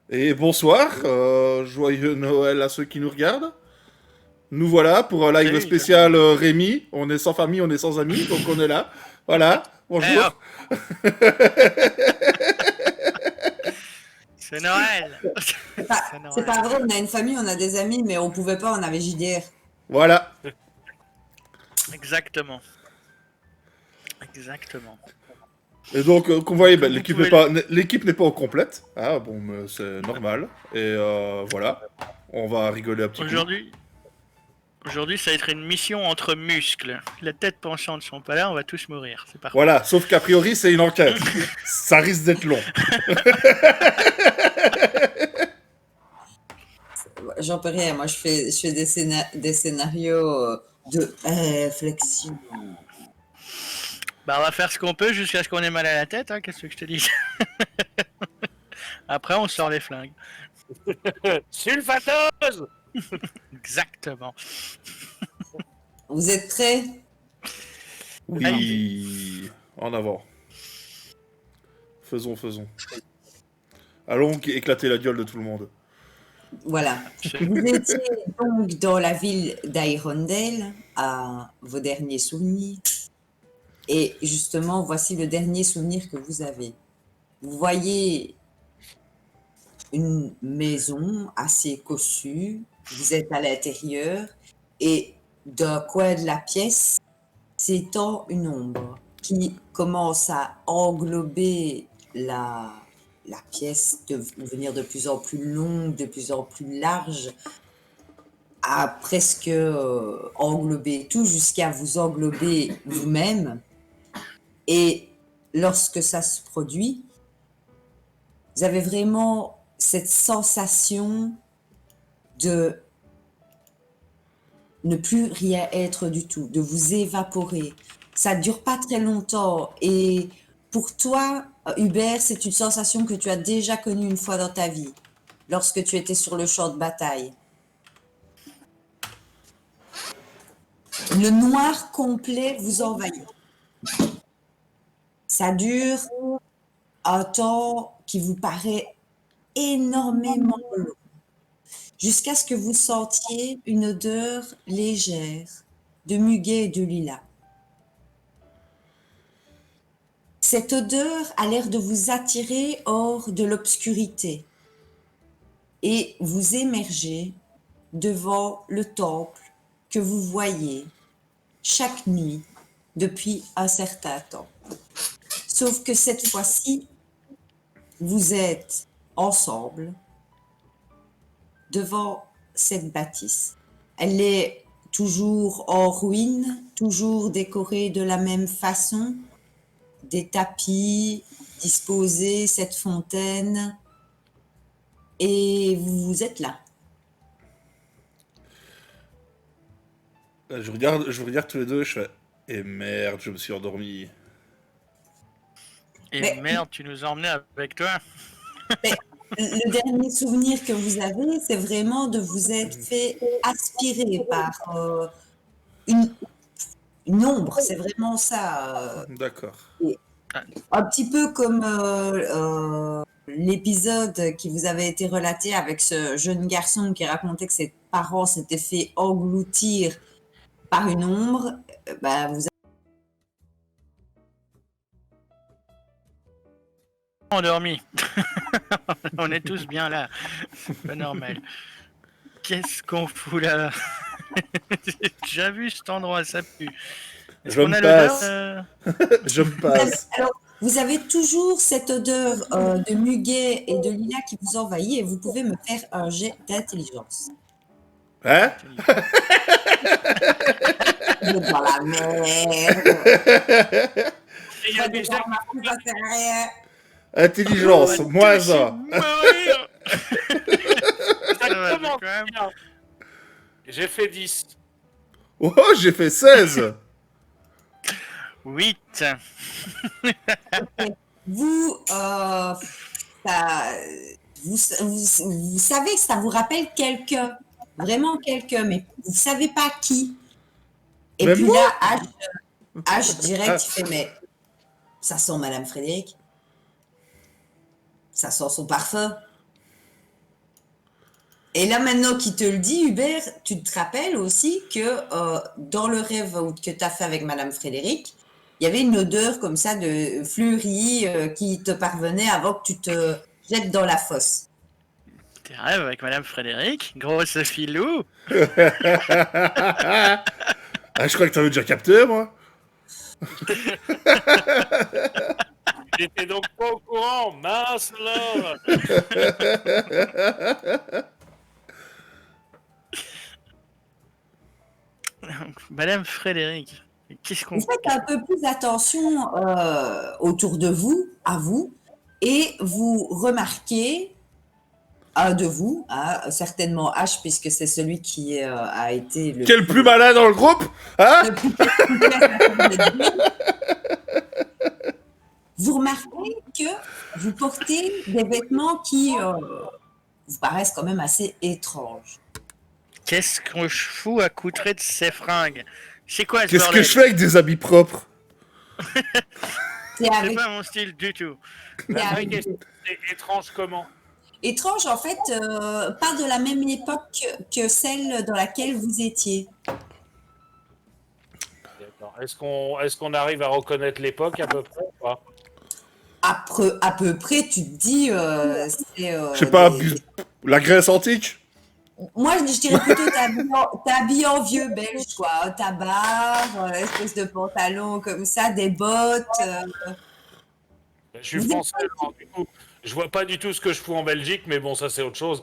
Et bonsoir, joyeux Noël à ceux qui nous regardent. Nous voilà pour un live Salut, spécial Johnny. Rémi. On est sans famille, on est sans amis, donc on est là. Voilà, Eh oh, bonjour. c'est Noël. C'est C'est pas Noël. vrai, on a une famille, on a des amis, mais on pouvait pas, on avait JDR. Voilà. Exactement. Exactement. Et donc, comme vous voyez, ben, Comme vous pouvez le... l'équipe n'est pas au complète. Ah bon, mais c'est normal. Et voilà, on va rigoler un petit coup. Aujourd'hui, aujourd'hui, ça va être une mission entre muscles. La tête penchante sont pas là, on va tous mourir. C'est parfait. Voilà, sauf qu'a priori, c'est une enquête. Ça risque d'être long. J'en peux rien, moi je fais des scénarios de réflexion. Bah, on va faire ce qu'on peut jusqu'à ce qu'on ait mal à la tête, hein, qu'est-ce que je te dis. Après, on sort les flingues. Sulfateuse. Exactement. Vous êtes prêts? Oui, en avant. Faisons. Allons éclater la gueule de tout le monde. Voilà. Absolument. Vous étiez donc dans la ville d'Irondale, à vos derniers souvenirs. Et justement, voici le dernier souvenir que vous avez. Vous voyez une maison assez cossue, vous êtes à l'intérieur, et d'un coin de la pièce s'étend une ombre qui commence à englober la pièce, devenir de plus en plus longue, de plus en plus large, à presque englober tout jusqu'à vous englober vous-même. Et lorsque ça se produit, vous avez vraiment cette sensation de ne plus rien être du tout, de vous évaporer. Ça dure pas très longtemps et pour toi, Hubert, c'est une sensation que tu as déjà connue une fois dans ta vie, lorsque tu étais sur le champ de bataille. Le noir complet vous envahit. Ça dure un temps qui vous paraît énormément long, jusqu'à ce que vous sentiez une odeur légère de muguet et de lilas. Cette odeur a l'air de vous attirer hors de l'obscurité et vous émergez devant le temple que vous voyez chaque nuit depuis un certain temps. Sauf que cette fois-ci, vous êtes ensemble devant cette bâtisse. Elle est toujours en ruine, toujours décorée de la même façon, des tapis disposés, cette fontaine, et vous êtes là. Je vous regarde tous les deux, je fais. Et merde, je me suis endormi. Et Mais, merde, tu nous as emmenés avec toi. mais le dernier souvenir que vous avez, c'est vraiment de vous être fait aspirer par une, une ombre, c'est vraiment ça. D'accord. Et un petit peu comme l'épisode qui vous avait été relaté avec ce jeune garçon qui racontait que ses parents s'étaient fait engloutir par une ombre, bah, vous Endormi. On est tous bien là. C'est pas normal. Qu'est-ce qu'on fout là? J'ai déjà vu cet endroit, ça pue. Est-ce Je qu'on me a l'odeur passe. Je me passe. alors, vous avez toujours cette odeur de muguet et de lilas qui vous envahit et vous pouvez me faire un jet d'intelligence. Hein? Vous êtes dans la merde. Il y a du Ça sert à rien. On va Intelligence, moins tous 1. mourir. Ça va, j'ai exactement quand même... bien. J'ai fait 10. Oh, j'ai fait 16. 8. Vous, vous savez que ça vous rappelle quelqu'un, vraiment quelqu'un, mais vous ne savez pas qui. Et Mais puis moi? là, H direct, il fait, mais ça sent Madame Frédéric, ça sent son parfum. Et là, maintenant qu'il te le dit, Hubert, tu te rappelles aussi que dans le rêve que tu as fait avec Madame Frédéric, il y avait une odeur comme ça de fleurie qui te parvenait avant que tu te jettes dans la fosse. Tes rêves avec Madame Frédéric, grosse filou. Ah, je crois que t'avais déjà capté, moi. J'étais donc pas au courant, mince là. Madame Frédéric, qu'est-ce qu'on... Vous faites un peu plus attention autour de vous, à vous, et vous remarquez, un de vous, certainement H, puisque c'est celui qui a été Qui est le plus malin dans le groupe? Hein? le plus perspicace à faire de deux. Vous remarquez que vous portez des vêtements qui vous paraissent quand même assez étranges. Qu'est-ce que je fous à coutrer de ces fringues? C'est quoi ce Qu'est-ce bordel? que je fais avec des habits propres? C'est C'est avec, pas mon style du tout. c'est La vraie avec- question, c'est étrange comment? étrange, en fait, pas de la même époque que celle dans laquelle vous étiez. D'accord. Est-ce qu'on arrive à reconnaître l'époque à peu près ou pas? À peu près, tu te dis, c'est. Je sais pas, la Grèce antique? Moi, je dirais plutôt t'es habillé en vieux belge, quoi. Ta barre, espèce de pantalon comme ça, des bottes. Je suis Vous français, alors, du coup, je vois pas du tout ce que je fous en Belgique, mais bon, ça c'est autre chose.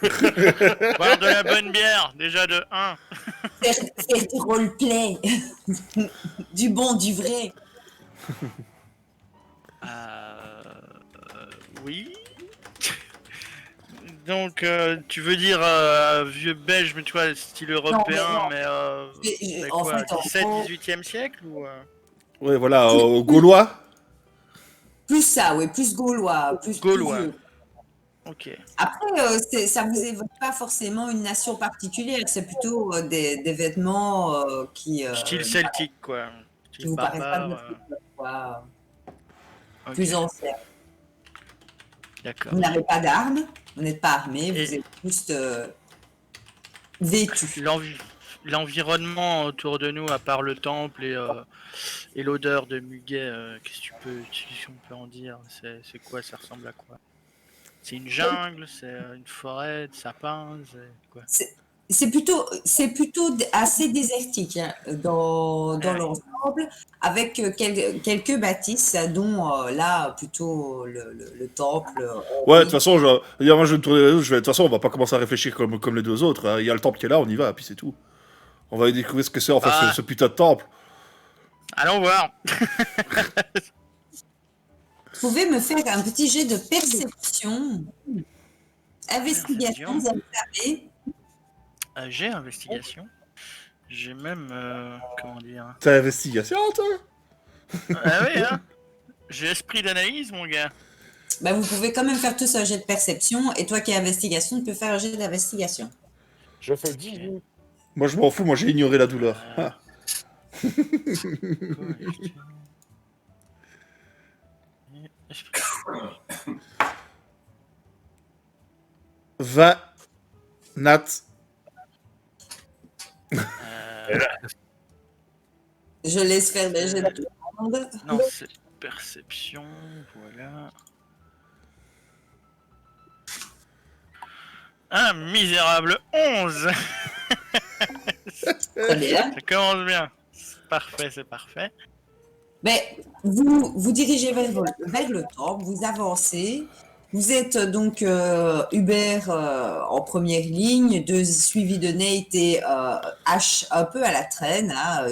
Boire de la bonne bière, déjà de 1. Faire du roleplay. Du bon, du vrai. Oui. Donc, tu veux dire vieux belge, mais tu vois, style européen, non. mais c'est En quoi, fait, en 17, gros, 18e siècle ou Ouais, voilà, au Gaulois. plus ça, oui, plus gaulois, plus Gaulois. vieux. Ok. Après, ça vous évoque pas forcément une nation particulière, c'est plutôt des vêtements qui Style celtique, quoi. qui Style vous paraissent pas de barbare. quoi, Ok, plus anciens. d'accord. Vous n'avez pas d'armes, vous n'êtes pas armé, vous Et- êtes juste vêtu. L'environnement autour de nous, à part le temple et l'odeur de muguet, qu'est-ce qu'on peut en dire? C'est quoi? Ça ressemble à quoi? C'est une jungle? C'est une forêt de sapins? C'est quoi? C'est plutôt assez désertique hein, dans Ouais. l'ensemble, avec quelques bâtisses, dont là plutôt le temple. Ouais, de toute façon, moi, je vais me tourner les autres, de toute façon, on va pas commencer à réfléchir comme les deux autres. Hein. Il y a le temple qui est là, on y va, puis c'est tout. On va découvrir ce que c'est en fait Ah. ce putain de temple. Allons voir. Vous pouvez me faire un petit jet de perception, investigation, vous savez. J'ai investigation. J'ai même comment dire? T'as investigation, toi? Ah oui, hein. J'ai esprit d'analyse, mon gars. Bah, vous pouvez quand même faire tous un jet de perception, et toi qui as investigation, tu peux faire un jet d'investigation. Je fais 10. Moi, je m'en fous, moi, j'ai ignoré la douleur. Ah. 20 nat. Je laisse faire les jets de tout le monde. Non, c'est perception, voilà. Un misérable 11. Très bien. Ça commence bien. C'est parfait, c'est parfait. Mais vous dirigez vers le temple, vous avancez. Vous êtes donc Hubert en première ligne, suivi de Nate et H un peu à la traîne. Hein.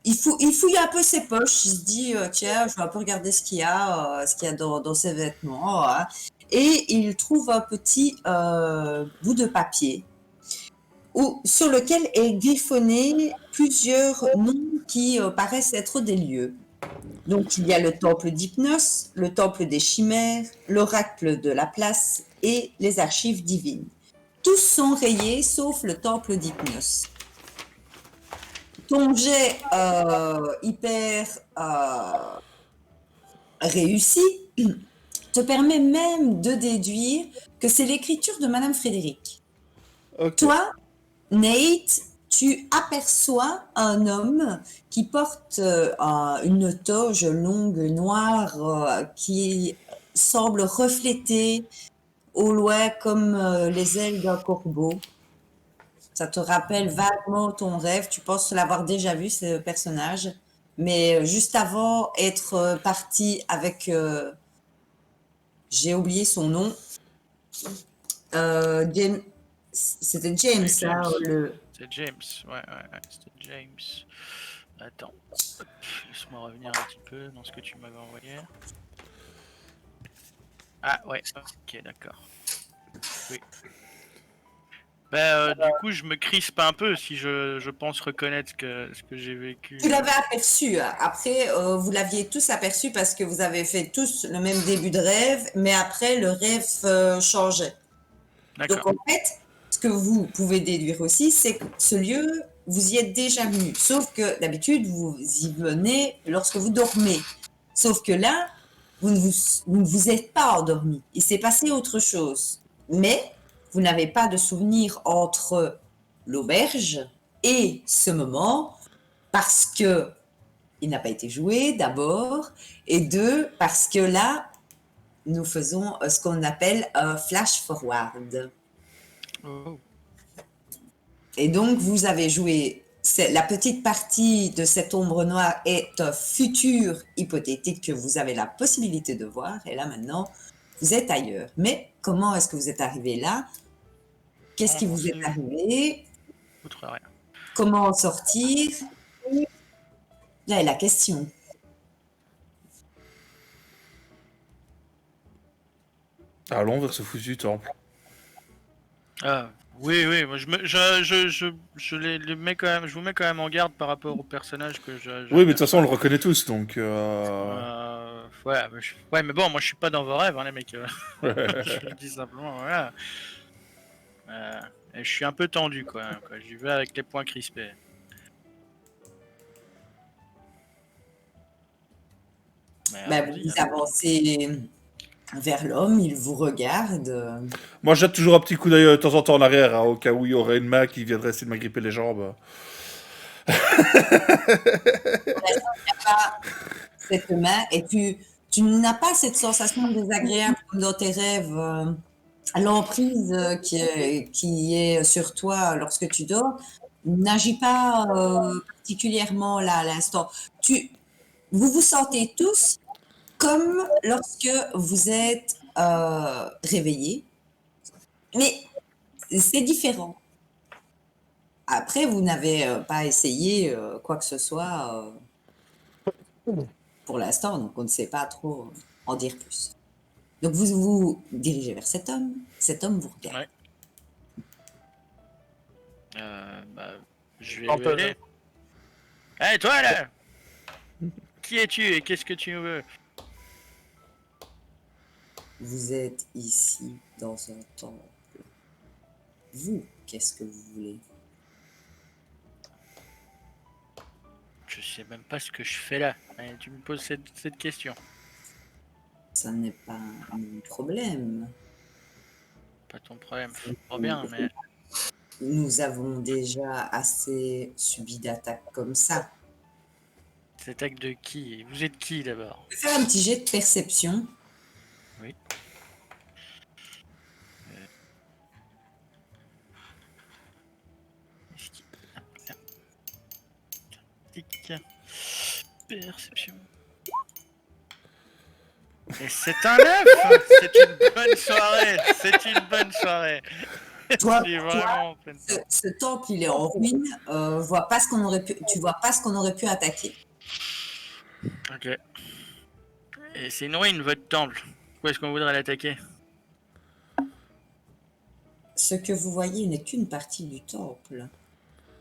Il fouille un peu ses poches, il se dit tiens, je vais un peu regarder ce qu'il y a dans ses vêtements. Hein. Et il trouve un petit bout de papier sur lequel est griffonné plusieurs noms qui paraissent être des lieux. Donc, il y a le temple d'Hypnos, le temple des chimères, l'oracle de la place et les archives divines. Tous sont rayés, sauf le temple d'Hypnos. Ton jet hyper réussi te permet même de déduire que c'est l'écriture de Madame Frédéric. Ok. Toi, Nate, tu aperçois un homme qui porte une toge longue noire qui semble refléter au loin comme les ailes d'un corbeau. Ça te rappelle vaguement ton rêve. Tu penses l'avoir déjà vu, ce personnage. Mais juste avant être parti avec... j'ai oublié son nom. James, c'était James, Oui, James. hein, le... C'est James. Ouais, c'était James. Attends. Hop, laisse-moi revenir un petit peu dans ce que tu m'avais envoyé. Ah ouais, ok, d'accord. Oui. Du coup, je me crispe un peu si je pense reconnaître ce que j'ai vécu. Tu l'avais aperçu. Après, vous l'aviez tous aperçu parce que vous avez fait tous le même début de rêve, mais après, le rêve changeait. Donc, D'accord. en fait, ce que vous pouvez déduire aussi, c'est que ce lieu, vous y êtes déjà venu. Sauf que d'habitude, vous y venez lorsque vous dormez. Sauf que là, vous ne vous êtes pas endormi. Il s'est passé autre chose. Mais vous n'avez pas de souvenir entre l'auberge et ce moment parce que il n'a pas été joué d'abord et deux, parce que là, nous faisons ce qu'on appelle un flash forward. Oh. Et donc, vous avez joué la petite partie de cette ombre noire est un futur hypothétique que vous avez la possibilité de voir. Et là, maintenant, vous êtes ailleurs. Mais comment est-ce que vous êtes arrivé là? Qu'est-ce qui vous est arrivé? Outre rien. Comment en sortir? Là est la question. Allons vers ce foutu temple. Ah, oui, moi je les mets quand même, je vous mets quand même en garde par rapport au personnage que Oui, mais de toute façon, on le reconnaît tous, donc... ouais, mais bon, moi je suis pas dans vos rêves, hein, les mecs. Je le dis simplement, voilà. Et je suis un peu tendu, quoi. J'y vais avec les poings crispés. Mais allons-y, Vous hein. avancez vers l'homme, il vous regarde. Moi, je jette toujours un petit coup d'œil de temps en temps en arrière, hein, au cas où il y aurait une main qui viendrait essayer de m'agripper les jambes. Pour l'instant, il n'y a pas cette main et tu n'as pas cette sensation désagréable comme dans tes rêves, l'emprise qui est sur toi lorsque tu dors n'agit pas particulièrement là à l'instant. Vous vous sentez tous comme lorsque vous êtes réveillés, mais c'est différent. Après, vous n'avez pas essayé quoi que ce soit pour l'instant, donc on ne sait pas trop en dire plus. Donc vous vous dirigez vers cet homme vous regarde. Ouais. Je vais lui Antoine. aller. Hey, toi là! Qui es-tu et qu'est-ce que tu veux? Vous êtes ici dans un temple. Vous, qu'est-ce que vous voulez? Je sais même pas ce que je fais là. Et tu me poses cette question. Ça n'est pas mon problème. Pas ton problème. Trop bien, mais Nous avons déjà assez subi d'attaques comme ça. cette acte de qui? Vous êtes qui d'abord? Je vais faire un petit jet de perception. Oui. Perception. Et c'est un œuf! C'est une bonne soirée! C'est une bonne soirée! Toi, Je suis vraiment en pleine forme. ce temple, il est en ruine. Vois pas ce qu'on aurait pu, tu vois pas ce qu'on aurait pu attaquer. Ok. Et c'est une ruine, votre temple. Où est-ce qu'on voudrait l'attaquer? Ce que vous voyez n'est qu'une partie du temple.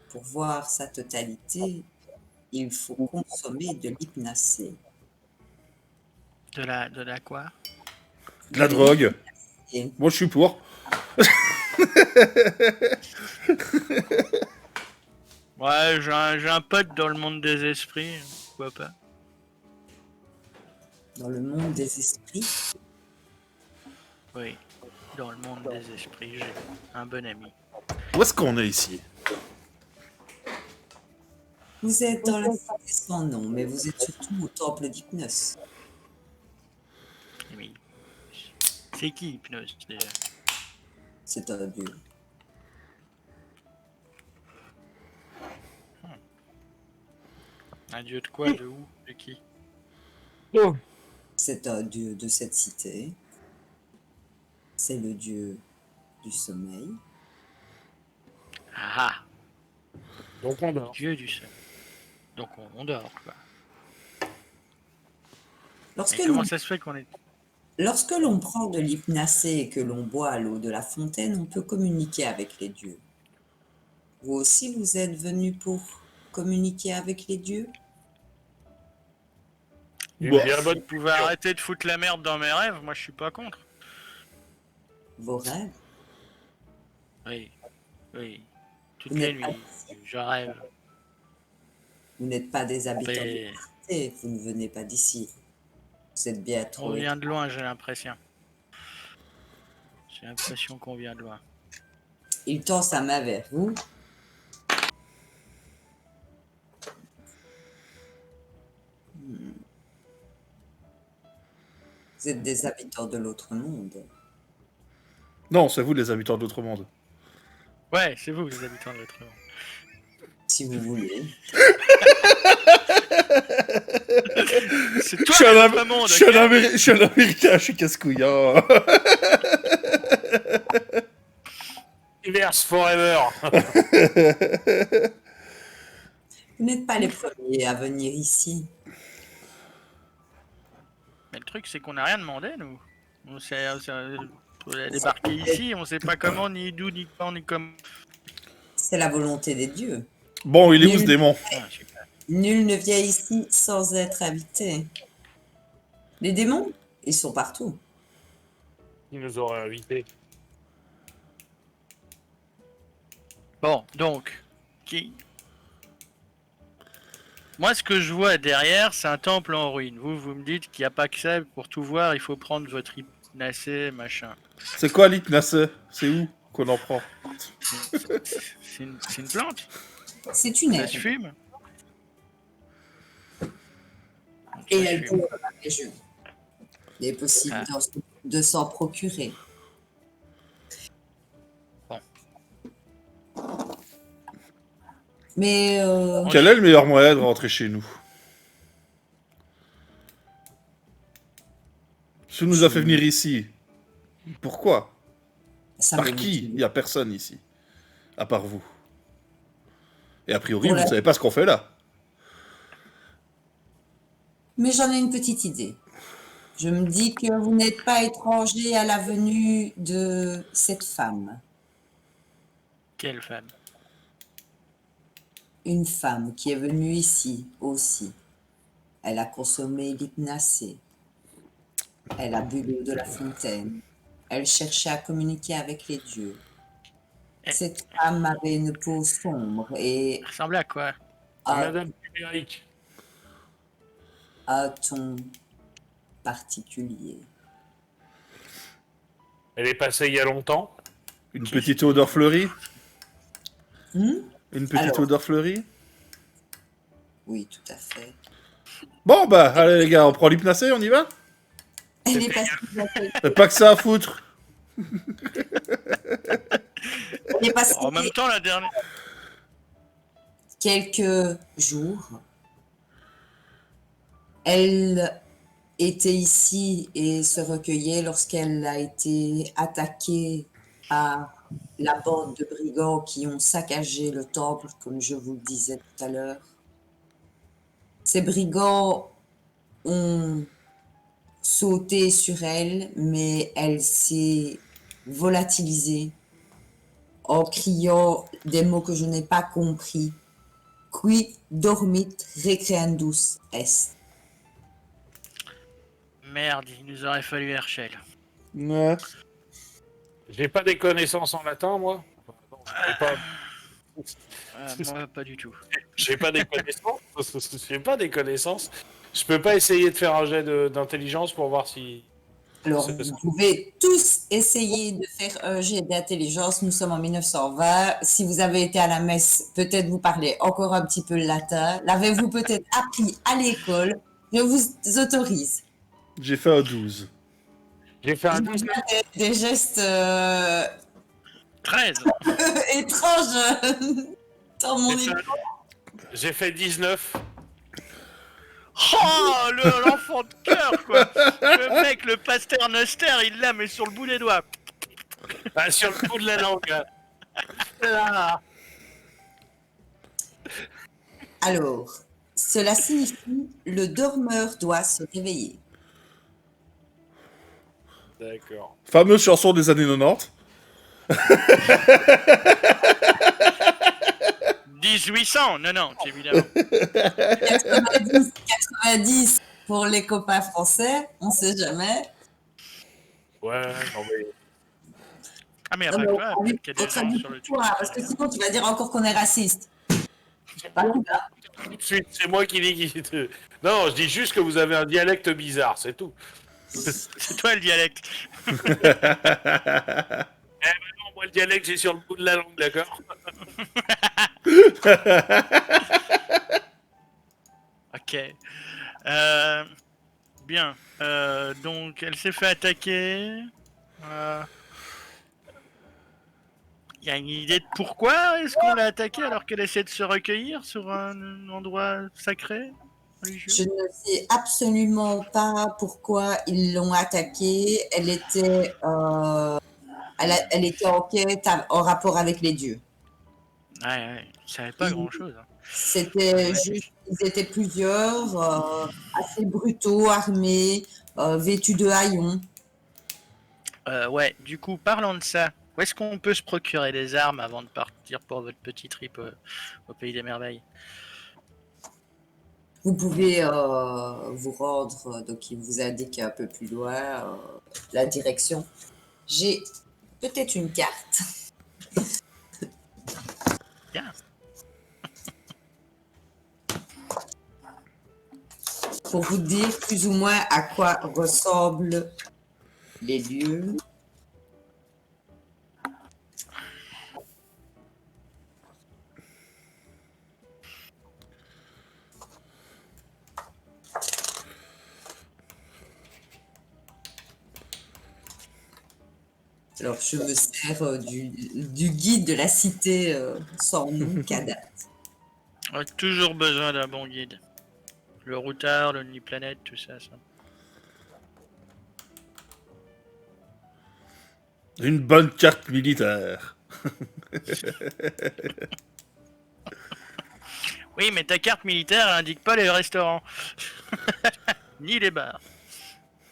Pour voir sa totalité, il faut consommer de l'hypnacée. De la quoi? De la drogue. Et Moi, je suis pour. Ouais, j'ai un pote dans le monde des esprits. Pourquoi pas? dans le monde des esprits, Oui. Dans le monde des esprits, j'ai un bon ami. Où est-ce qu'on est ici? Vous êtes dans la cité sans nom, mais vous êtes surtout au temple d'Hypnos. Mais c'est qui Hypnos déjà? C'est un dieu. Un dieu de quoi? De où? De qui? C'est un dieu de cette cité. C'est le dieu du sommeil. Ah! Donc on dort. Dieu du sol. Donc on dort, quoi. Lorsque Et l'on comment ça se fait qu'on est... Lorsque l'on prend de l'hypnacée et que l'on boit l'eau de la fontaine, on peut communiquer avec les dieux. Vous aussi, vous êtes venu pour communiquer avec les dieux? Une Bon. bien Si bonne vous pouvez arrêter de foutre la merde dans mes rêves, moi je suis pas contre. Vos rêves? Oui, oui. Toutes Vous les n'êtes pas nuits, je rêve. Vous n'êtes pas des habitants de Mais la cité, vous ne venez pas d'ici. Vous êtes bien on trop... vient de loin, j'ai l'impression. J'ai l'impression qu'on vient de loin. Il tend sa main vers vous. Vous êtes des habitants de l'autre monde. Non, c'est vous les habitants d'autres mondes. Ouais, c'est vous les habitants de l'autre monde. Si vous voulez. C'est Je toi suis un, l'autre monde, je suis ok? je suis un américain, je suis casse-couille. Hein. Universe Forever. Vous n'êtes pas les premiers à venir ici. Mais le truc, c'est qu'on n'a rien demandé, nous. On a débarqué ici, on sait pas comment, ni d'où, ni quand, ni comment. C'est la volonté des dieux. Bon, il est où ce Nul. démon? Ah, super. Nul ne vient ici sans être habité. Les démons, ils sont partout. Il nous aurait invités. Bon, donc, qui... Moi, ce que je vois derrière, c'est un temple en ruine. Vous me dites qu'il n'y a pas que ça, pour tout voir, il faut prendre votre hypnacée, machin. C'est quoi l'hypnacée? C'est où qu'on en prend? C'est une plante? C'est une Ça se herbe. fume? Et Ça se elle fume. court dans la région. Il est possible Ah. de s'en procurer. Bon. Mais Quel est le meilleur moyen de rentrer chez nous? Tu nous as fait venir ici. Pourquoi? ça Par me qui? dit- Il n'y a personne ici. À part vous. Et a priori, Pour vous la- ne savez pas ce qu'on fait là. Mais j'en ai une petite idée. Je me dis que vous n'êtes pas étranger à la venue de cette femme. Quelle femme? Une femme qui est venue ici aussi. Elle a consommé l'hypnacée. Elle a bu l'eau de la fontaine. Elle cherchait à communiquer avec les dieux. Cette femme avait une peau sombre et Elle ressemblait à quoi? Madame Numérique. un ton particulier. Elle est passée il y a longtemps. Une petite odeur fleurie? Hmm? Une petite Alors. odeur fleurie? Oui, tout à fait. Bon bah, allez les gars, on prend l'hypnacée, on y va? Elle est passée, Pas que ça à foutre. elle est passée En même temps, la dernière... quelques jours. Elle était ici et se recueillait lorsqu'elle a été attaquée par la bande de brigands qui ont saccagé le temple, comme je vous le disais tout à l'heure. Ces brigands ont sauté sur elle, mais elle s'est volatilisée en criant des mots que je n'ai pas compris. Qui dormit recreandus est. Merde, il nous aurait fallu Herschel. Ouais. J'ai pas des connaissances en latin, moi. J'ai pas, Moi, pas du tout. j'ai pas des connaissances. J'ai pas des connaissances. Je peux pas essayer de faire un jet d'intelligence pour voir si. Alors, vous pouvez tous essayer de faire un jet d'intelligence. Nous sommes en 1920. Si vous avez été à la messe, peut-être vous parlez encore un petit peu le latin. L'avez-vous peut-être appris à l'école? Je vous autorise. J'ai fait un 12. J'ai fait un Il 12. y a des gestes 13. étranges dans mon J'ai fait, équipe. j'ai fait 19. Oh, l'enfant de cœur, quoi. Le mec, le pasteur Noster, il l'a, mais sur le bout des doigts. Ah, sur le bout de la langue. Là. Ah. Alors, cela signifie le dormeur doit se réveiller. D'accord. Fameuse chanson des années 90. 1800, non, évidemment. 90 pour les copains français, on sait jamais. Ouais, non mais. Ah, mais Non, après mais quoi, on peut-être qu'il y a des gens traduit sur le pour toi, parce que sinon tu vas dire encore qu'on est raciste. C'est pas cool, hein. Tout de suite, c'est moi qui dis. Non, je dis juste que vous avez un dialecte bizarre, c'est tout. C'est toi le dialecte. Non, moi le dialecte, j'ai sur le bout de la langue, d'accord. Ok. Bien. Donc, elle s'est fait attaquer. Il y a une idée de pourquoi est-ce qu'on l'a attaquée alors qu'elle essaie de se recueillir sur un endroit sacré, religieux? Je ne sais absolument pas pourquoi ils l'ont attaquée. Elle était en quête en rapport avec les dieux. Ouais, je savais pas grand-chose. Hein. C'était juste, ils étaient plusieurs, assez brutaux, armés, vêtus de haillons. Ouais, du coup, parlons de ça. Où est-ce qu'on peut se procurer des armes avant de partir pour votre petit trip au Pays des Merveilles? Vous pouvez vous rendre, donc il vous indique un peu plus loin la direction. J'ai peut-être une carte. Bien. Pour vous dire plus ou moins à quoi ressemblent les lieux. Alors, je me sers du guide de la cité sans nom qu'à date. On a toujours besoin d'un bon guide. Le routard, le Planète, tout ça, ça. Une bonne carte militaire. Oui, mais ta carte militaire, elle indique pas les restaurants. Ni les bars.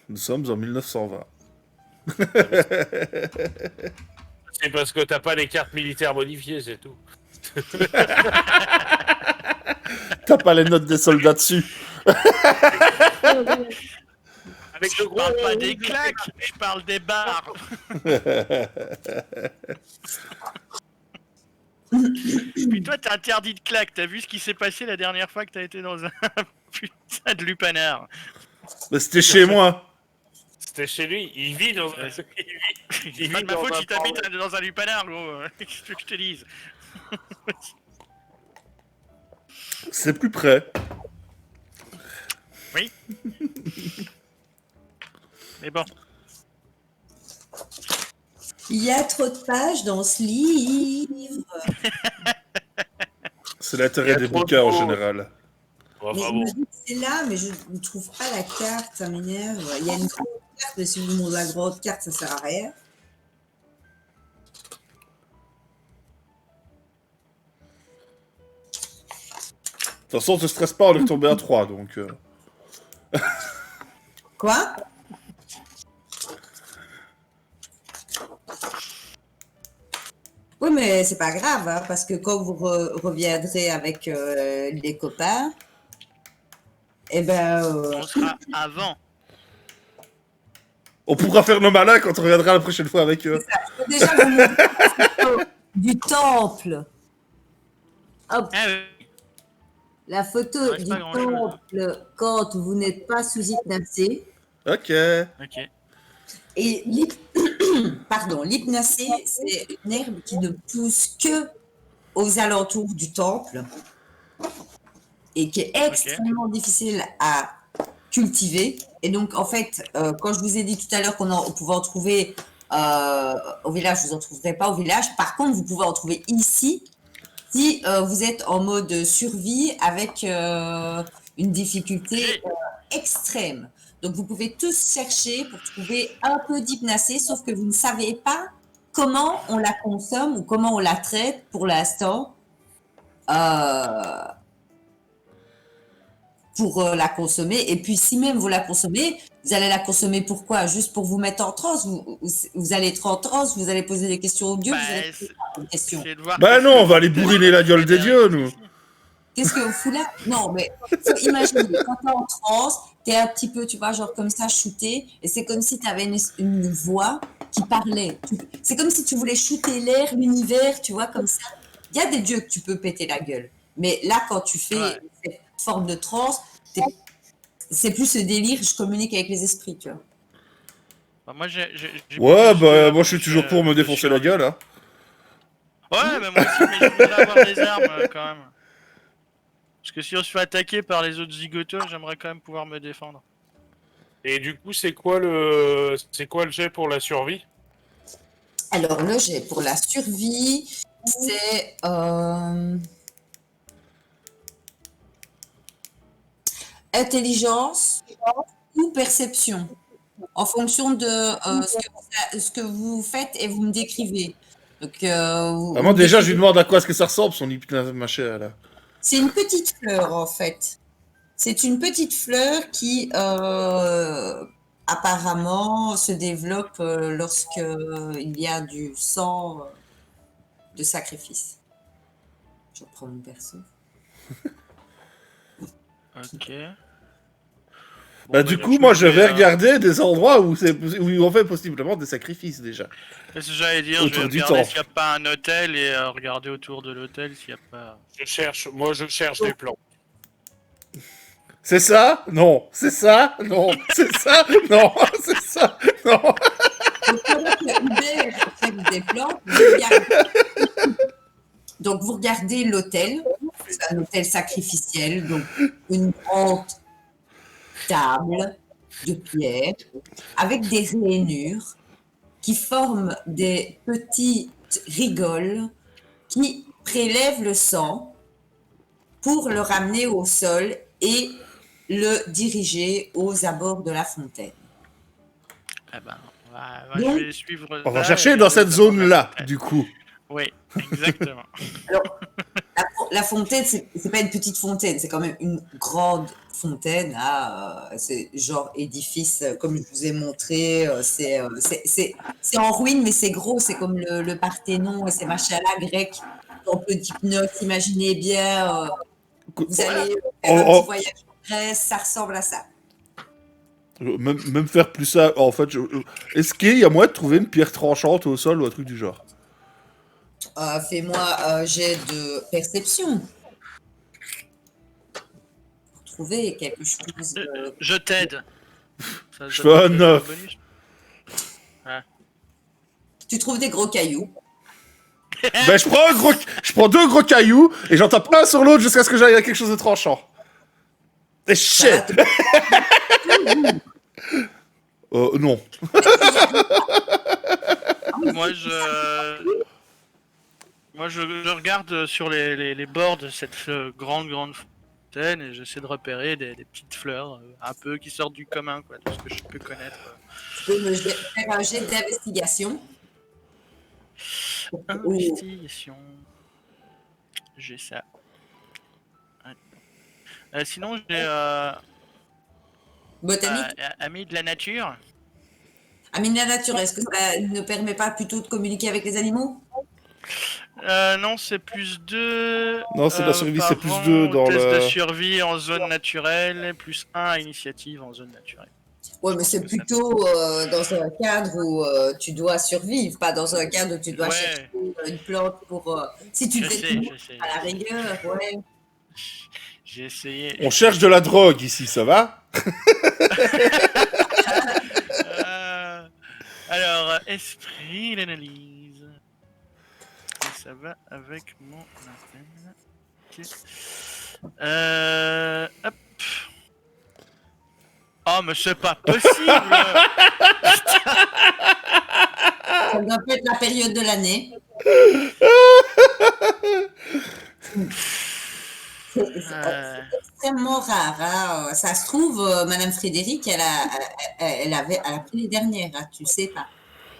Nous sommes en 1920. C'est parce que t'as pas les cartes militaires modifiées, c'est tout. T'as pas les notes des soldats dessus. Avec Je le gros. parle pas des claques, je parle des bars. Puis toi, t'es interdit de claques. T'as vu ce qui s'est passé la dernière fois que t'as été dans un putain de lupanar? Mais c'était chez moi. C'était chez lui, il vit dans un. C'est pas de ma faute si t'habites dans un lupanar, gros. Qu'est-ce que je te dise? C'est plus près. Oui. Mais bon. Il y a trop de pages dans ce livre. C'est l'intérêt des bouquins en général. Enfin, Mais il bon. m'a dit que c'est là, mais je ne trouve pas la carte, ça m'énerve. Il y a une grande carte, mais si vous montrez la grande carte, ça sert à rien. De toute façon, ne stresse pas, on est retombé à 3, donc... Quoi? Oui, mais c'est pas grave, hein, parce que quand vous reviendrez avec les copains, eh ben, On sera avant. On pourra faire nos malins quand on reviendra la prochaine fois avec eux. faut déjà vous montrer la photo du temple. Hop, Ah oui. la photo Il reste du pas grand-chose. temple quand vous n'êtes pas sous hypnose. Ok. Ok. Et pardon, l'hypnacée, c'est une herbe qui ne pousse que aux alentours du temple et qui est extrêmement difficile à cultiver. Et donc, en fait, quand je vous ai dit tout à l'heure on pouvait en trouver au village, vous n'en trouverez pas au village. Par contre, vous pouvez en trouver ici si vous êtes en mode survie avec une difficulté extrême. Donc, vous pouvez tous chercher pour trouver un peu d'hypnacée, sauf que vous ne savez pas comment on la consomme ou comment on la traite pour l'instant. Pour la consommer. Et puis, si même vous la consommez, vous allez la consommer pourquoi? Juste pour vous mettre en transe? Vous allez être en transe, vous allez poser des questions aux dieux, vous allez poser des questions. Bah non, on va aller bourriner la gueule des dieux, nous. Qu'est-ce que vous fout là? Non, mais imaginez, quand t'es en transe, t'es un petit peu, tu vois, genre comme ça, shooté, et c'est comme si t'avais une voix qui parlait. C'est comme si tu voulais shooter l'air, l'univers, tu vois, comme ça. Il y a des dieux que tu peux péter la gueule. Mais là, quand tu fais cette forme de transe, c'est plus ce délire, je communique avec les esprits, tu vois. Bah, moi, Ouais, bah moi je suis toujours pour me défoncer la gueule, hein. Ouais, mais moi aussi, mais je voudrais avoir des armes quand même. Parce que si on se fait attaquer par les autres zigoteux, j'aimerais quand même pouvoir me défendre. Et du coup, c'est quoi le jet pour la survie? Alors, le jet pour la survie, c'est... intelligence ou perception, en fonction de ce que vous faites et vous me décrivez. Donc, Moi déjà, je lui demande à quoi est-ce que ça ressemble, son machin, là. c'est une petite fleur, en fait. C'est une petite fleur qui, apparemment, se développe lorsque il y a du sang de sacrifice. Je reprends mon perso. Ok. Bah, du coup, moi, je vais regarder des endroits où on fait possiblement des sacrifices, déjà. C'est ce que j'allais dire, je vais regarder s'il n'y a pas un hôtel et regarder autour de l'hôtel s'il n'y a pas... Je cherche des plans. C'est ça? Non. C'est ça? Non. C'est ça? Non. C'est ça? Non. Donc, vous regardez l'hôtel. C'est un hôtel sacrificiel, donc une grande table de pierre avec des rainures qui forment des petites rigoles qui prélèvent le sang pour le ramener au sol et le diriger aux abords de la fontaine. Eh ben, je vais suivre... On va chercher dans cette zone-là, du coup. Oui, exactement. Alors, la fontaine, c'est pas une petite fontaine, c'est quand même une grande fontaine. C'est genre édifice, comme je vous ai montré. C'est en ruine, mais c'est gros. C'est comme le Parthénon et ces machins-là grecs. Temple d'Hypnos, imaginez bien. Vous allez faire un petit voyage en Grèce, ça ressemble à ça. Même faire plus ça, en fait, est-ce qu'il y a moyen de trouver une pierre tranchante au sol ou un truc du genre? Fais-moi un jet de perception. Pour trouver quelque chose. Je t'aide. Je fais un 9. Ouais. Tu trouves des gros cailloux. Ben, je prends 2 gros cailloux et j'en tape un sur l'autre jusqu'à ce que j'aille à quelque chose de tranchant. Et shit! Non. Moi, je regarde sur les bords de cette grande fontaine et j'essaie de repérer des petites fleurs un peu qui sortent du commun, quoi, tout ce que je peux connaître. Tu peux me faire un jet d'investigation. Investigation. J'ai ça. Sinon, j'ai Botanique. ami de la nature. Ami de la nature, est-ce que ça ne permet pas plutôt de communiquer avec les animaux? Non, c'est plus 2. Non, c'est de la survie, c'est plus 2 dans test le... de survie en zone naturelle, plus 1 à initiative en zone naturelle. Ouais, mais c'est plutôt dans un cadre où tu dois survivre, pas dans un cadre où tu dois chercher une plante pour... si tu fais à la rigueur, ouais. J'ai essayé. On cherche de la drogue ici, ça va? avec mon appel. Ok. Hop. Oh, mais c'est pas possible! Ça doit pas être la période de l'année. C'est extrêmement rare. Hein. Ça se trouve, Madame Frédéric, elle a pris les dernières. Hein, tu sais pas.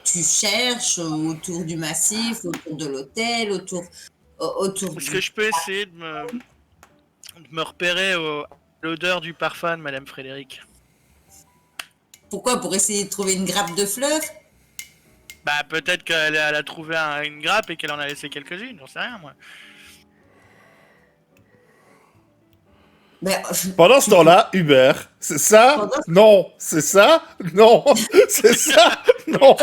Tu cherches autour du massif, autour de l'hôtel, autour Est-ce que je peux essayer de me repérer à l'odeur du parfum de Madame Frédéric? Pourquoi? Pour essayer de trouver une grappe de fleurs? Bah, peut-être qu'elle a trouvé une grappe et qu'elle en a laissé quelques-unes, j'en sais rien, moi. Ben, Pendant ce temps-là, Hubert, c'est ça? Pendant- Non. C'est ça? Non. C'est ça? Non.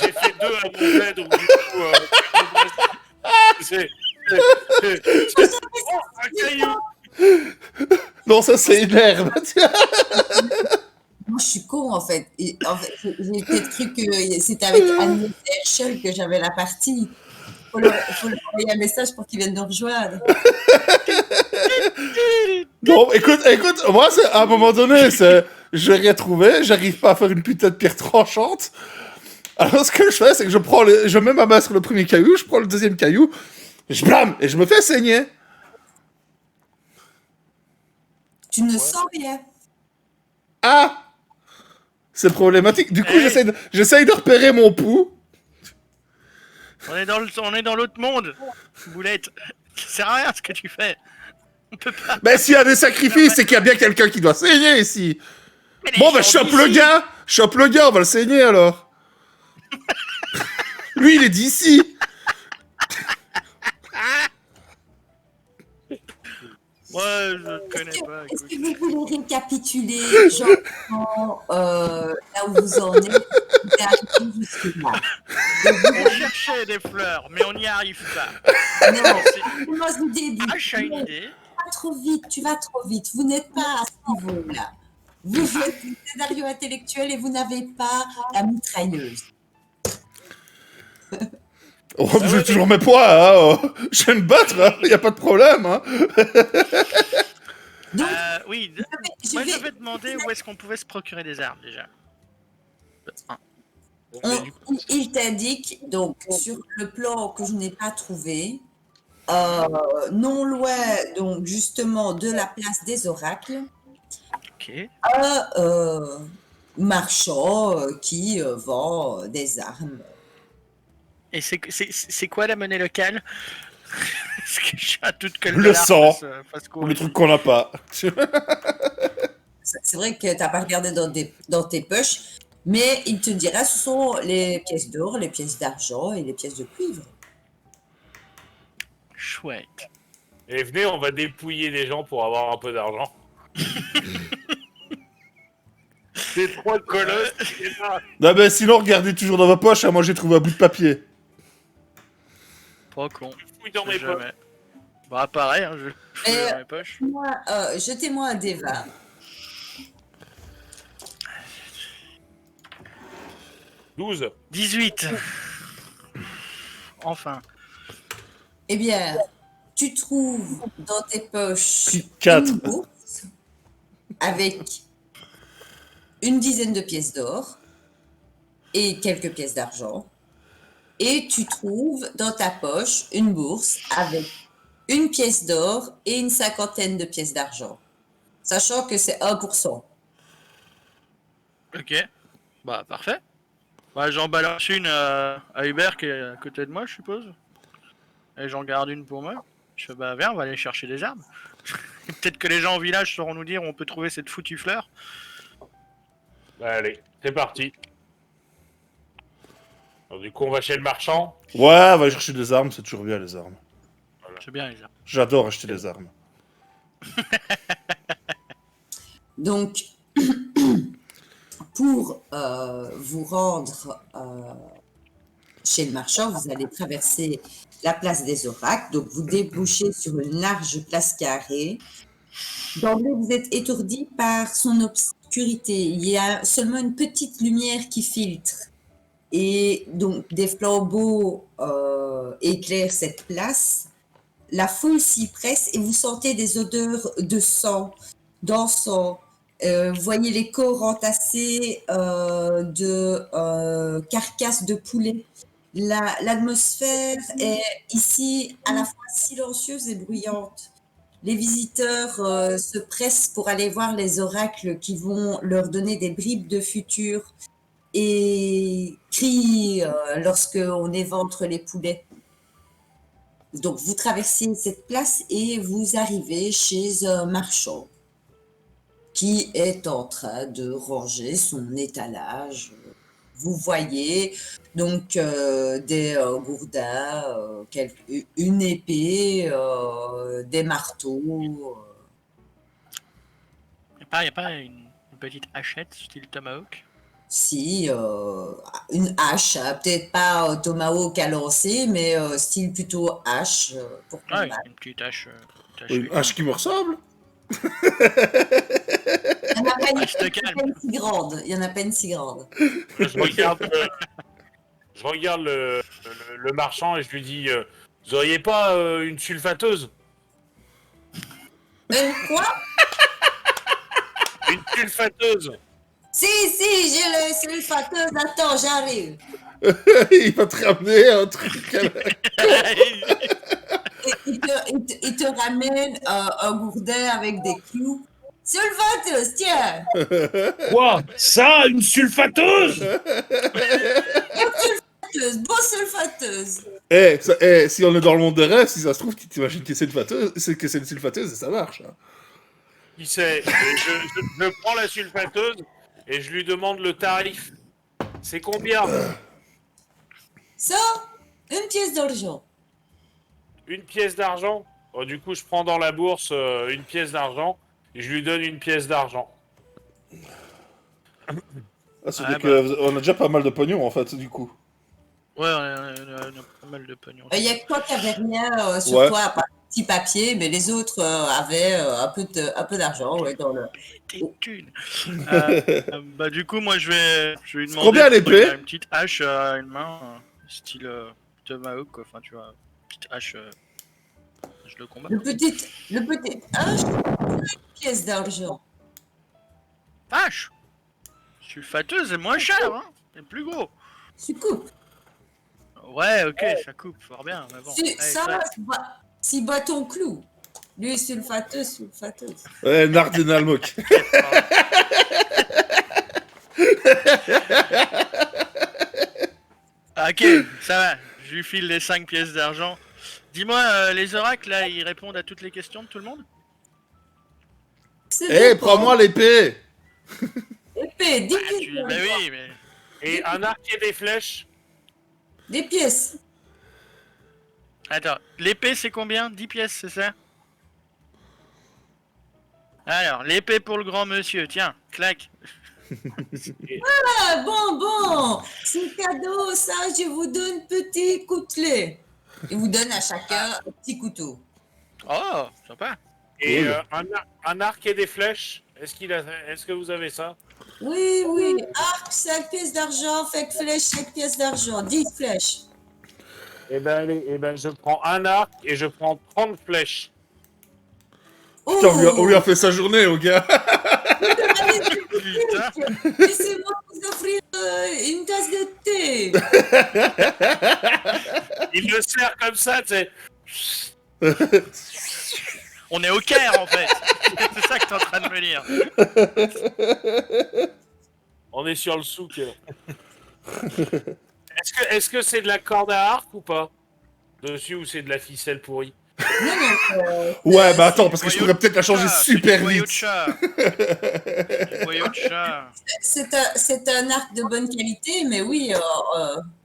J'ai fait deux à mon bled, donc du coup, c'est un caillou. Non, ça c'est une herbe. Moi, je suis con, en fait. En fait, j'ai peut-être cru que c'était avec Agnès Herschel que j'avais la partie. Faut leur envoyer un message pour qu'ils viennent nous rejoindre. Non, écoute, moi, à un moment donné, je vais rien trouver, j'arrive pas à faire une putain de pierre tranchante. Alors, ce que je fais, c'est que je mets ma main sur le premier caillou, je prends le deuxième caillou, je blâme, et je me fais saigner. Tu ne sens rien. Ah! C'est problématique. Du coup, j'essaye de repérer mon pouls. On est dans l'autre monde, boulette. Ça sert à rien ce que tu fais. On peut pas. Mais s'il y a des sacrifices, c'est qu'il y a bien quelqu'un qui doit saigner ici. Mais les Bon, bah, gens chope le gars, on va le saigner alors. Lui, il est d'ici. Moi, je ne connais pas. Est-ce Écoute. que vous voulez récapituler gentiment là où vous en êtes? Vous êtes arrivé jusque-là. On cherchait des fleurs, mais on n'y arrive pas. Non, commence du début. Ah, j'ai une idée. Tu vas trop vite. Vous n'êtes pas à ce niveau-là. Vous faites du scénario intellectuel et vous n'avez pas la mitrailleuse. Oh, j'ai toujours mes poids, hein. Je vais me battre, il y a pas de problème, hein. Donc, Oui, moi je vais demander où est-ce qu'on pouvait se procurer des armes déjà. il t'indique, donc, sur le plan que je n'ai pas trouvé, non loin, donc, justement, de la place des oracles, Ok. un marchand qui vend des armes. Et c'est quoi la monnaie locale? Parce que j'ai un doute que Le dollar sang. fasse Ou courir. le truc qu'on n'a pas. C'est vrai que tu n'as pas regardé dans tes poches, mais il te dira ce sont les pièces d'or, les pièces d'argent et les pièces de cuivre. Chouette. Et venez, on va dépouiller les gens pour avoir un peu d'argent. C'est trois colosses. Non, mais sinon, regardez toujours dans vos poches, hein, moi j'ai trouvé un bout de papier. Pas con. Fouille dans mes poches. Jamais. Bah pareil, hein, je fouille dans mes poches. Jetez-moi un D20. 12. 18. Enfin. Eh bien, tu trouves dans tes poches 4. une bourse avec une dizaine de pièces d'or et quelques pièces d'argent. Et tu trouves dans ta poche une bourse avec une pièce d'or et une cinquantaine de pièces d'argent. Sachant que c'est 1%. Ok. Bah parfait. Bah j'en balance une à Hubert qui est à côté de moi, je suppose. Et j'en garde une pour moi. Je fais bah viens, on va aller chercher des armes. Peut-être que les gens au village sauront nous dire où on peut trouver cette foutue fleur. Bah, allez, c'est parti. Alors, du coup, on va chez le marchand. Ouais, on va chercher des armes, c'est toujours bien les armes. C'est bien les armes. J'adore acheter des armes. Donc, pour vous rendre chez le marchand, vous allez traverser la place des oracles. Donc, vous débouchez sur une large place carrée. D'emblée, vous êtes étourdi par son obscurité. Il y a seulement une petite lumière qui filtre. Et donc, des flambeaux éclaire cette place, la foule s'y presse et vous sentez des odeurs de sang, d'encens. Vous voyez les corps entassés de carcasses de poulet. L'atmosphère est ici à la fois silencieuse et bruyante. Les visiteurs se pressent pour aller voir les oracles qui vont leur donner des bribes de futur et crient lorsqu'on éventre les poulets. Donc vous traversez cette place et vous arrivez chez un marchand qui est en train de ranger son étalage. Vous voyez donc des gourdins, une épée, des marteaux. Il n'y a pas une petite hachette style Tomahawk? Si, une hache, hein, peut-être pas tomahawk à lancer, mais style plutôt hache pour Ouais, combattre. une petite hache. Une hache qui me ressemble. Il y en a pas une, Reste calme. si grande. Il y en a pas une si grande. Je regarde le marchand et je lui dis vous auriez pas une sulfateuse? Une quoi? Une sulfateuse. Si, j'ai le sulfateuse. Attends, j'arrive. Il va te ramener un truc. Il te ramène un gourdin avec des clous. Sulfateuse, tiens. Quoi? Ça, une sulfateuse? Beau sulfateuse. Si on est dans le monde des rêves, si ça se trouve, tu t'imagines que c'est une sulfateuse et ça marche. Hein. Qui sait? Je prends la sulfateuse et je lui demande le tarif. C'est combien? Ça, une pièce d'argent. Une pièce d'argent? Oh, du coup, je prends dans la bourse une pièce d'argent et je lui donne une pièce d'argent. Ah, on a déjà pas mal de pognon en fait, du coup. Ouais, on a pas mal de pognon. Il y a que toi qui avait rien sur Ouais. toi, à part un petit papier, mais les autres avaient un peu d'argent dans le. Des thunes. Bah du coup, moi je vais lui demander combien l'épée? une petite hache à une main, style Tomahawk, quoi. Enfin tu vois, petite hache, je le combat. Le petit hache, une pièce d'argent. Hache sulfateuse est moins cher, hein. C'est plus gros. Tu coupes. Ouais, ok, ça coupe fort bien, mais bon. Allez, Ça va, si bâton clou. Lui, sulfateuse. Ouais, Nardinalmok. Ok, ça va. Je lui file les 5 pièces d'argent. Dis-moi, les oracles là, ils répondent à toutes les questions de tout le monde? Prends-moi l'épée. Épée, 10 pièces Bah d'argent. oui, mais. Et un arc et des flèches? Des pièces. Attends, l'épée c'est combien? 10 pièces, c'est ça? Alors, l'épée pour le grand monsieur, tiens, clac. Ah, bon, c'est cadeau, ça, je vous donne petit coutelet. Il vous donne à chacun un petit couteau. Oh, sympa. Et Cool. un arc et des flèches? Est-ce que vous avez ça? Oui, arc, 5 pièces d'argent, fait flèche, 5 pièces d'argent, 10 flèches. Eh ben, allez, je prends un arc et je prends 30 flèches. Oh, Putain, on lui a fait sa journée, au gars. Putain. Laissez-moi vous offrir une tasse de thé. Il le sert comme ça, tu sais. On est au Caire en fait. C'est ça que t'es en train de me dire. On est sur le souk. Est-ce que c'est de la corde à arc ou pas? Dessus, ou c'est de la ficelle pourrie? Ouais, bah attends, parce que je Voyou pourrais peut-être la changer de chat, super c'est du voyou de vite. chat. Du voyou de chat. C'est un arc de bonne qualité, mais oui,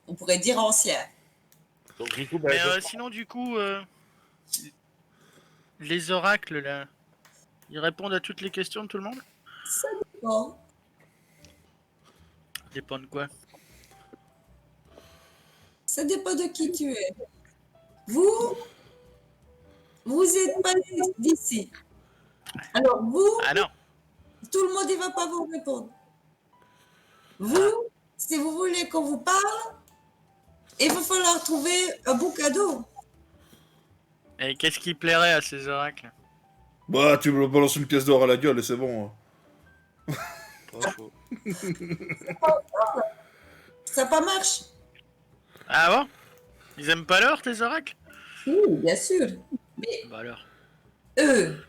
on pourrait dire ancien. Donc, du coup, bah, Mais je prends- sinon, du coup, les oracles là, ils répondent à toutes les questions de tout le monde? Bon. Dépend de quoi? Ça dépend de qui tu es. Vous êtes pas d'ici. Alors vous, Ah non. tout le monde ne va pas vous répondre. Vous, si vous voulez qu'on vous parle, Il va falloir trouver un beau cadeau. Et qu'est-ce qui plairait à ces oracles? Bah, tu me balances une pièce d'or à la gueule et c'est bon. Pas faux. Ça pas marche. Ah bon? Ils aiment pas l'or, tes oracles? Oui, bien sûr. Bah alors. Eux,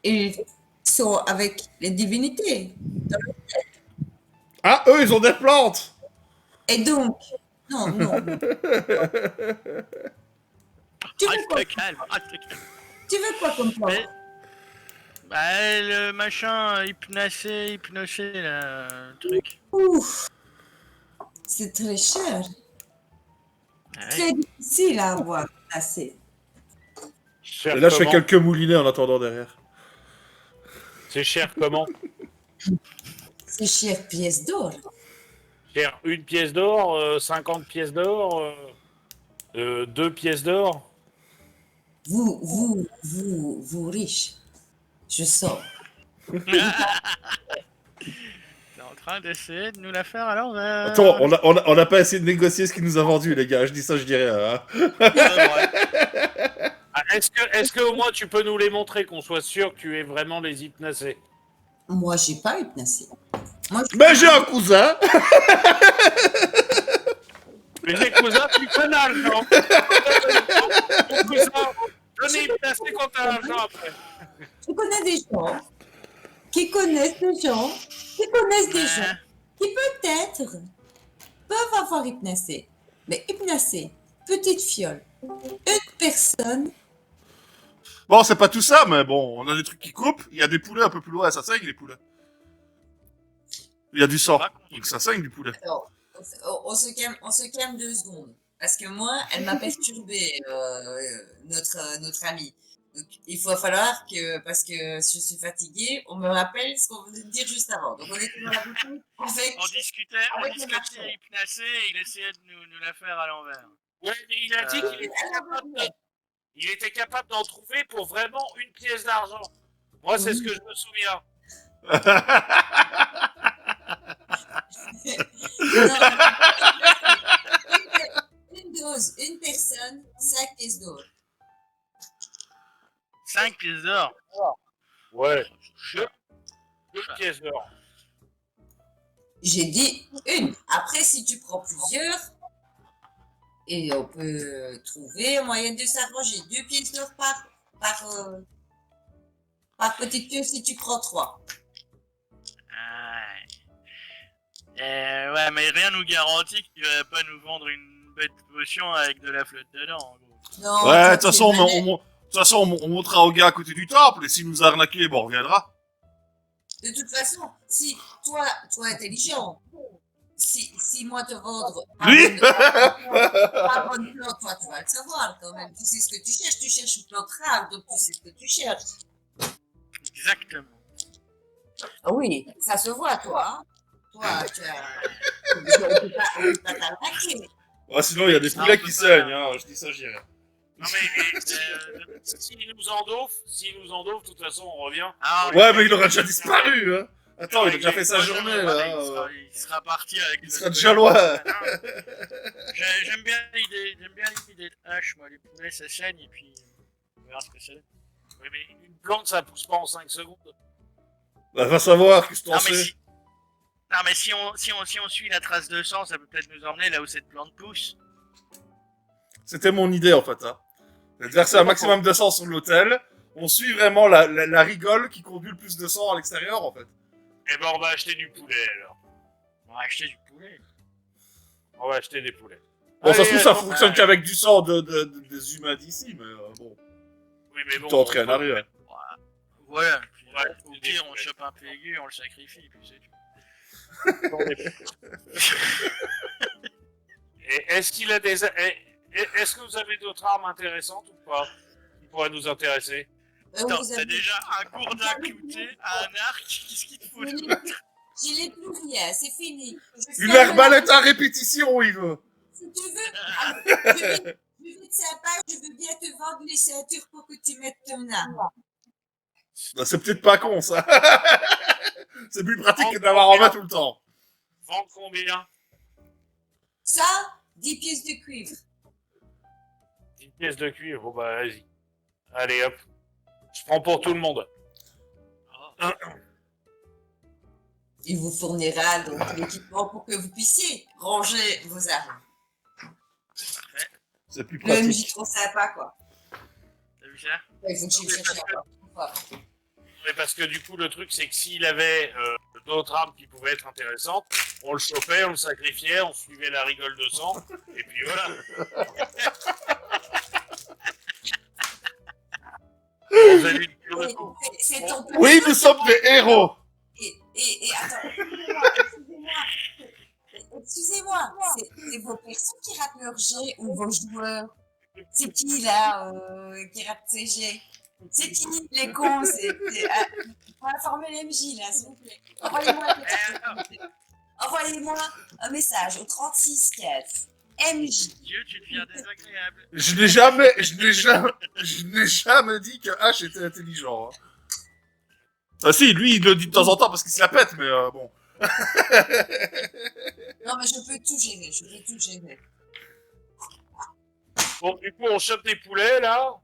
ils sont avec les divinités. Ah, eux, ils ont des plantes. Et donc, non, non. Tu veux quoi, Reste calme, reste calme. tu veux quoi comme plante? Mais- Bah, le machin hypnacé, là, truc. Ouf, c'est très cher. Ah ouais. Très difficile à avoir assez. Cher Et là, je fais comment quelques moulinets en attendant derrière. C'est cher comment? C'est cher pièce d'or. Cher une pièce d'or, 50 pièces d'or, 2 pièces d'or. Vous riche. Je sens. T'es en train d'essayer de nous la faire à l'envers. Attends, on a pas essayé de négocier ce qu'il nous a vendu, les gars. Je dis ça, je dis rien. Hein. C'est vrai. Ah, est-ce que au moins tu peux nous les montrer, qu'on soit sûr que tu es vraiment les hypnacés? Moi, j'ai pas hypnacé. Moi, Mais j'ai un cousin. Mais les cousins, tu connais l'argent. Ton cousin, donnez hypnacé quand t'as l'argent après. je connais des gens qui connaissent des gens qui connaissent des gens Ouais. qui peut-être peuvent avoir hypnacé. Mais hypnacé, petite fiole, une personne, Bon, c'est pas tout ça, mais bon, on a des trucs qui coupent. Il y a des poulets un peu plus loin, ça saigne les poulets. Il y a du sang, donc ça saigne du poulet. alors, on se calme 2 secondes. Parce que moi, elle m'a perturbé, notre amie. Donc, il va falloir que, parce que je suis fatiguée, on me rappelle ce qu'on venait de dire juste avant. Donc, on était dans la boutique avec. On discutait Avec le marchand. hypnacé et il essayait de nous la faire à l'envers. Ouais, mais il a dit qu'il était capable d'en trouver pour vraiment une pièce d'argent. Moi, c'est ce que je me souviens. Une dose, une personne, 5 pièces d'or. 5 pièces d'or. Ouais, Cher. une pièce d'or. J'ai dit une. Après, si tu prends plusieurs, et on peut trouver un moyen de s'arranger. 2 pièces d'or par petite pièce si tu prends 3. Ouais, mais rien nous garantit qu'il va pas nous vendre une bête potion avec de la flotte dedans, en gros. Non, Ouais, ça, de toute c'est façon, vrai. de toute façon, on montera au gars à côté du temple, et s'il nous a arnaqué, bon, on reviendra. De toute façon, si toi intelligent, si moi te vendre Lui pas bonne plante, toi tu vas le savoir quand même. Tu sais ce que tu cherches une plante rare, donc tu sais ce que tu cherches. Exactement. Ah oui, ça se voit toi. Hein. Toi, tu as. On peut pas t'arnaquer. Ouais, sinon, il y a des Ça, poulets on peut qui pas. saignent, hein. Je dis ça, je dis rien. Non mais... S'il nous endauffe, de toute façon, on revient. Ah, Ouais, mais il aura déjà disparu, hein. Attends, il a déjà fait sa Ouais, journée, ouais, là. il sera parti avec... Il sera déjà loin. J'aime bien l'idée de hache, moi. Les poulets, ça saigne, et puis... On verra ce que c'est. Oui, mais une plante, ça pousse pas en 5 secondes. Bah, va savoir, qu'est-ce que t'en Non mais, sais. si on suit la trace de sang, ça peut peut-être nous emmener là où cette plante pousse. C'était mon idée, en fait, hein. De verser un maximum de sang sur l'hôtel. On suit vraiment la rigole qui conduit le plus de sang à l'extérieur, en fait. Eh ben, on va acheter du poulet, alors. On va acheter du poulet. On va acheter des poulets. Bon, ça se Allez, trouve, ça attends, fonctionne qu'avec du sang des humains d'ici, mais bon. Oui, mais bon. Tout entré en arrière. Voilà. Puis, Ouais, au des pire, on poulets. chope un PQ, on le sacrifie, puis c'est tout. Et est-ce qu'il a des. Est-ce que vous avez d'autres armes intéressantes ou pas qui pourraient nous intéresser? Attends, Vous t'as avez- déjà un gourdin clouté, un arc, qu'est-ce qu'il te faut Je d'autre? n'ai plus rien, c'est fini. Je Une ferme arbalète à répétition, il veut. Si tu veux, alors, je vais être sympa, je veux bien te vendre les ceintures pour que tu mettes ton arme. Bah, c'est peut-être pas con, ça. C'est plus pratique que d'avoir en main tout le temps. Vendre combien? Ça, 10 pièces de cuivre. Une pièce de cuivre, bon bah vas-y. Allez hop. Je prends pour tout le monde. Il vous fournira donc l'équipement pour que vous puissiez ranger vos armes. Parfait. C'est plus Le MJ pratique. trop sympa, quoi. T'as vu ça? Il faut que je cherche encore. Mais parce que du coup, le truc, c'est que s'il avait d'autres armes qui pouvaient être intéressantes, on le chauffait, on le sacrifiait, on suivait la rigole de sang, et puis voilà. On faisait lui dire le coup. C'est ton Oui, nous sommes des héros. Et attends, excusez-moi, c'est vos persos qui ratent leur jet ou vos joueurs? C'est qui là qui rate ses jets? C'est qui les cons? Faut informer l'MJ là, s'il vous plaît. Envoyez-moi un message au 36 4. MJ. Dieu, tu deviens désagréable. Je n'ai jamais dit que H était intelligent. Hein. Ah si, lui, il le dit de temps en temps parce qu'il se la pète, mais bon. Non mais je peux tout gérer, Bon, du coup, on chope des poulets, là.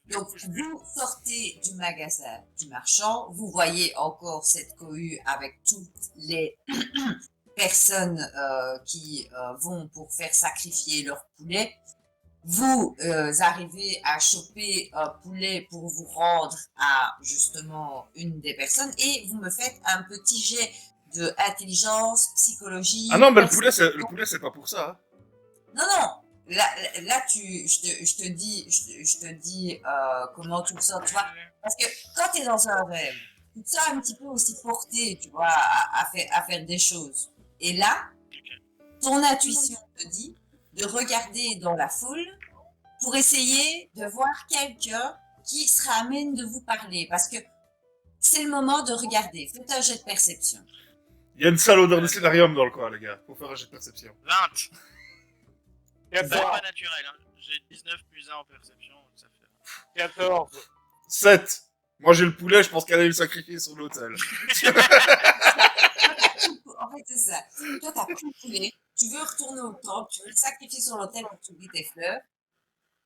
Donc, vous sortez du magasin du marchand, vous voyez encore cette cohue avec toutes les personnes qui vont pour faire sacrifier leur poulet. Vous arrivez à choper un poulet pour vous rendre à justement une des personnes et vous me faites un petit jet de intelligence, psychologie. Ah non, mais le poulet, c'est pas pour ça. Hein. Non, non. Là, je te dis comment tu le sens, tu vois. Parce que quand tu es dans un rêve, tu te sens un petit peu aussi porté, tu vois, à faire des choses. Et là, ton intuition te dit de regarder dans la foule pour essayer de voir quelqu'un qui sera amène de vous parler. Parce que c'est le moment de regarder. Faites un jet de perception. Il y a une sale odeur de scénarium dans le coin, les gars. Faut faire un jet de perception. 20. C'est 14. pas naturel, hein. J'ai 19 plus 1 en perception, donc ça fait... 14. 7. Moi, j'ai le poulet, je pense qu'elle allait le sacrifier sur l'autel. En fait, c'est ça. Toi, t'as pris le poulet, tu veux retourner au temple, tu veux le sacrifier sur l'autel pour t'oublier tes fleurs.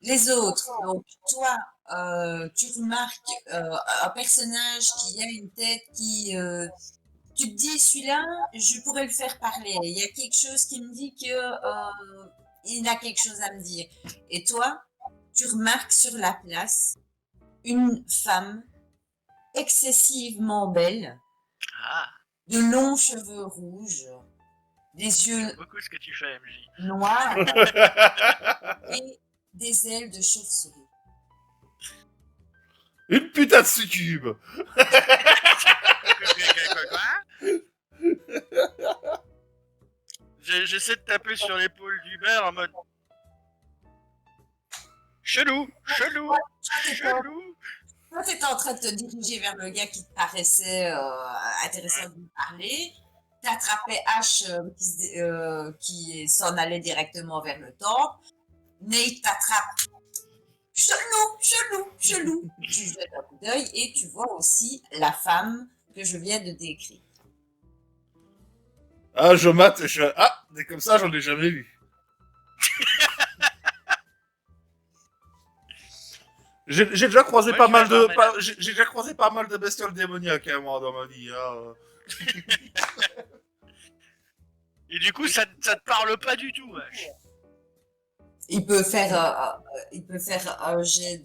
Les autres, donc toi, tu remarques un personnage qui a une tête qui... tu te dis, celui-là, je pourrais le faire parler. Il y a quelque chose qui me dit que il a quelque chose à me dire. Et toi, tu remarques sur la place une femme excessivement belle, Ah, de longs cheveux rouges, des yeux beaucoup ce que tu fais, MJ. noirs et des ailes de chauve-souris. Une putain de succube. J'essaie de taper sur l'épaule d'Hubert en mode... Chelou, chelou, chelou. Toi, tu étais en train de te diriger vers le gars qui te paraissait intéressant de lui parler. Tu attrapais H qui s'en allait directement vers le temple. Nate t'attrape. Chelou. Tu jettes un coup d'œil et tu vois aussi la femme que je viens de décrire. Ah, je mate, ah, mais comme ça, j'en ai jamais vu. J'ai déjà croisé Ouais, pas je mal vais de, voir, j'ai déjà croisé pas mal de bestioles démoniaques, hein, moi, dans ma vie. Hein. Et du coup, ça te parle pas du tout, wesh. Il peut faire un jet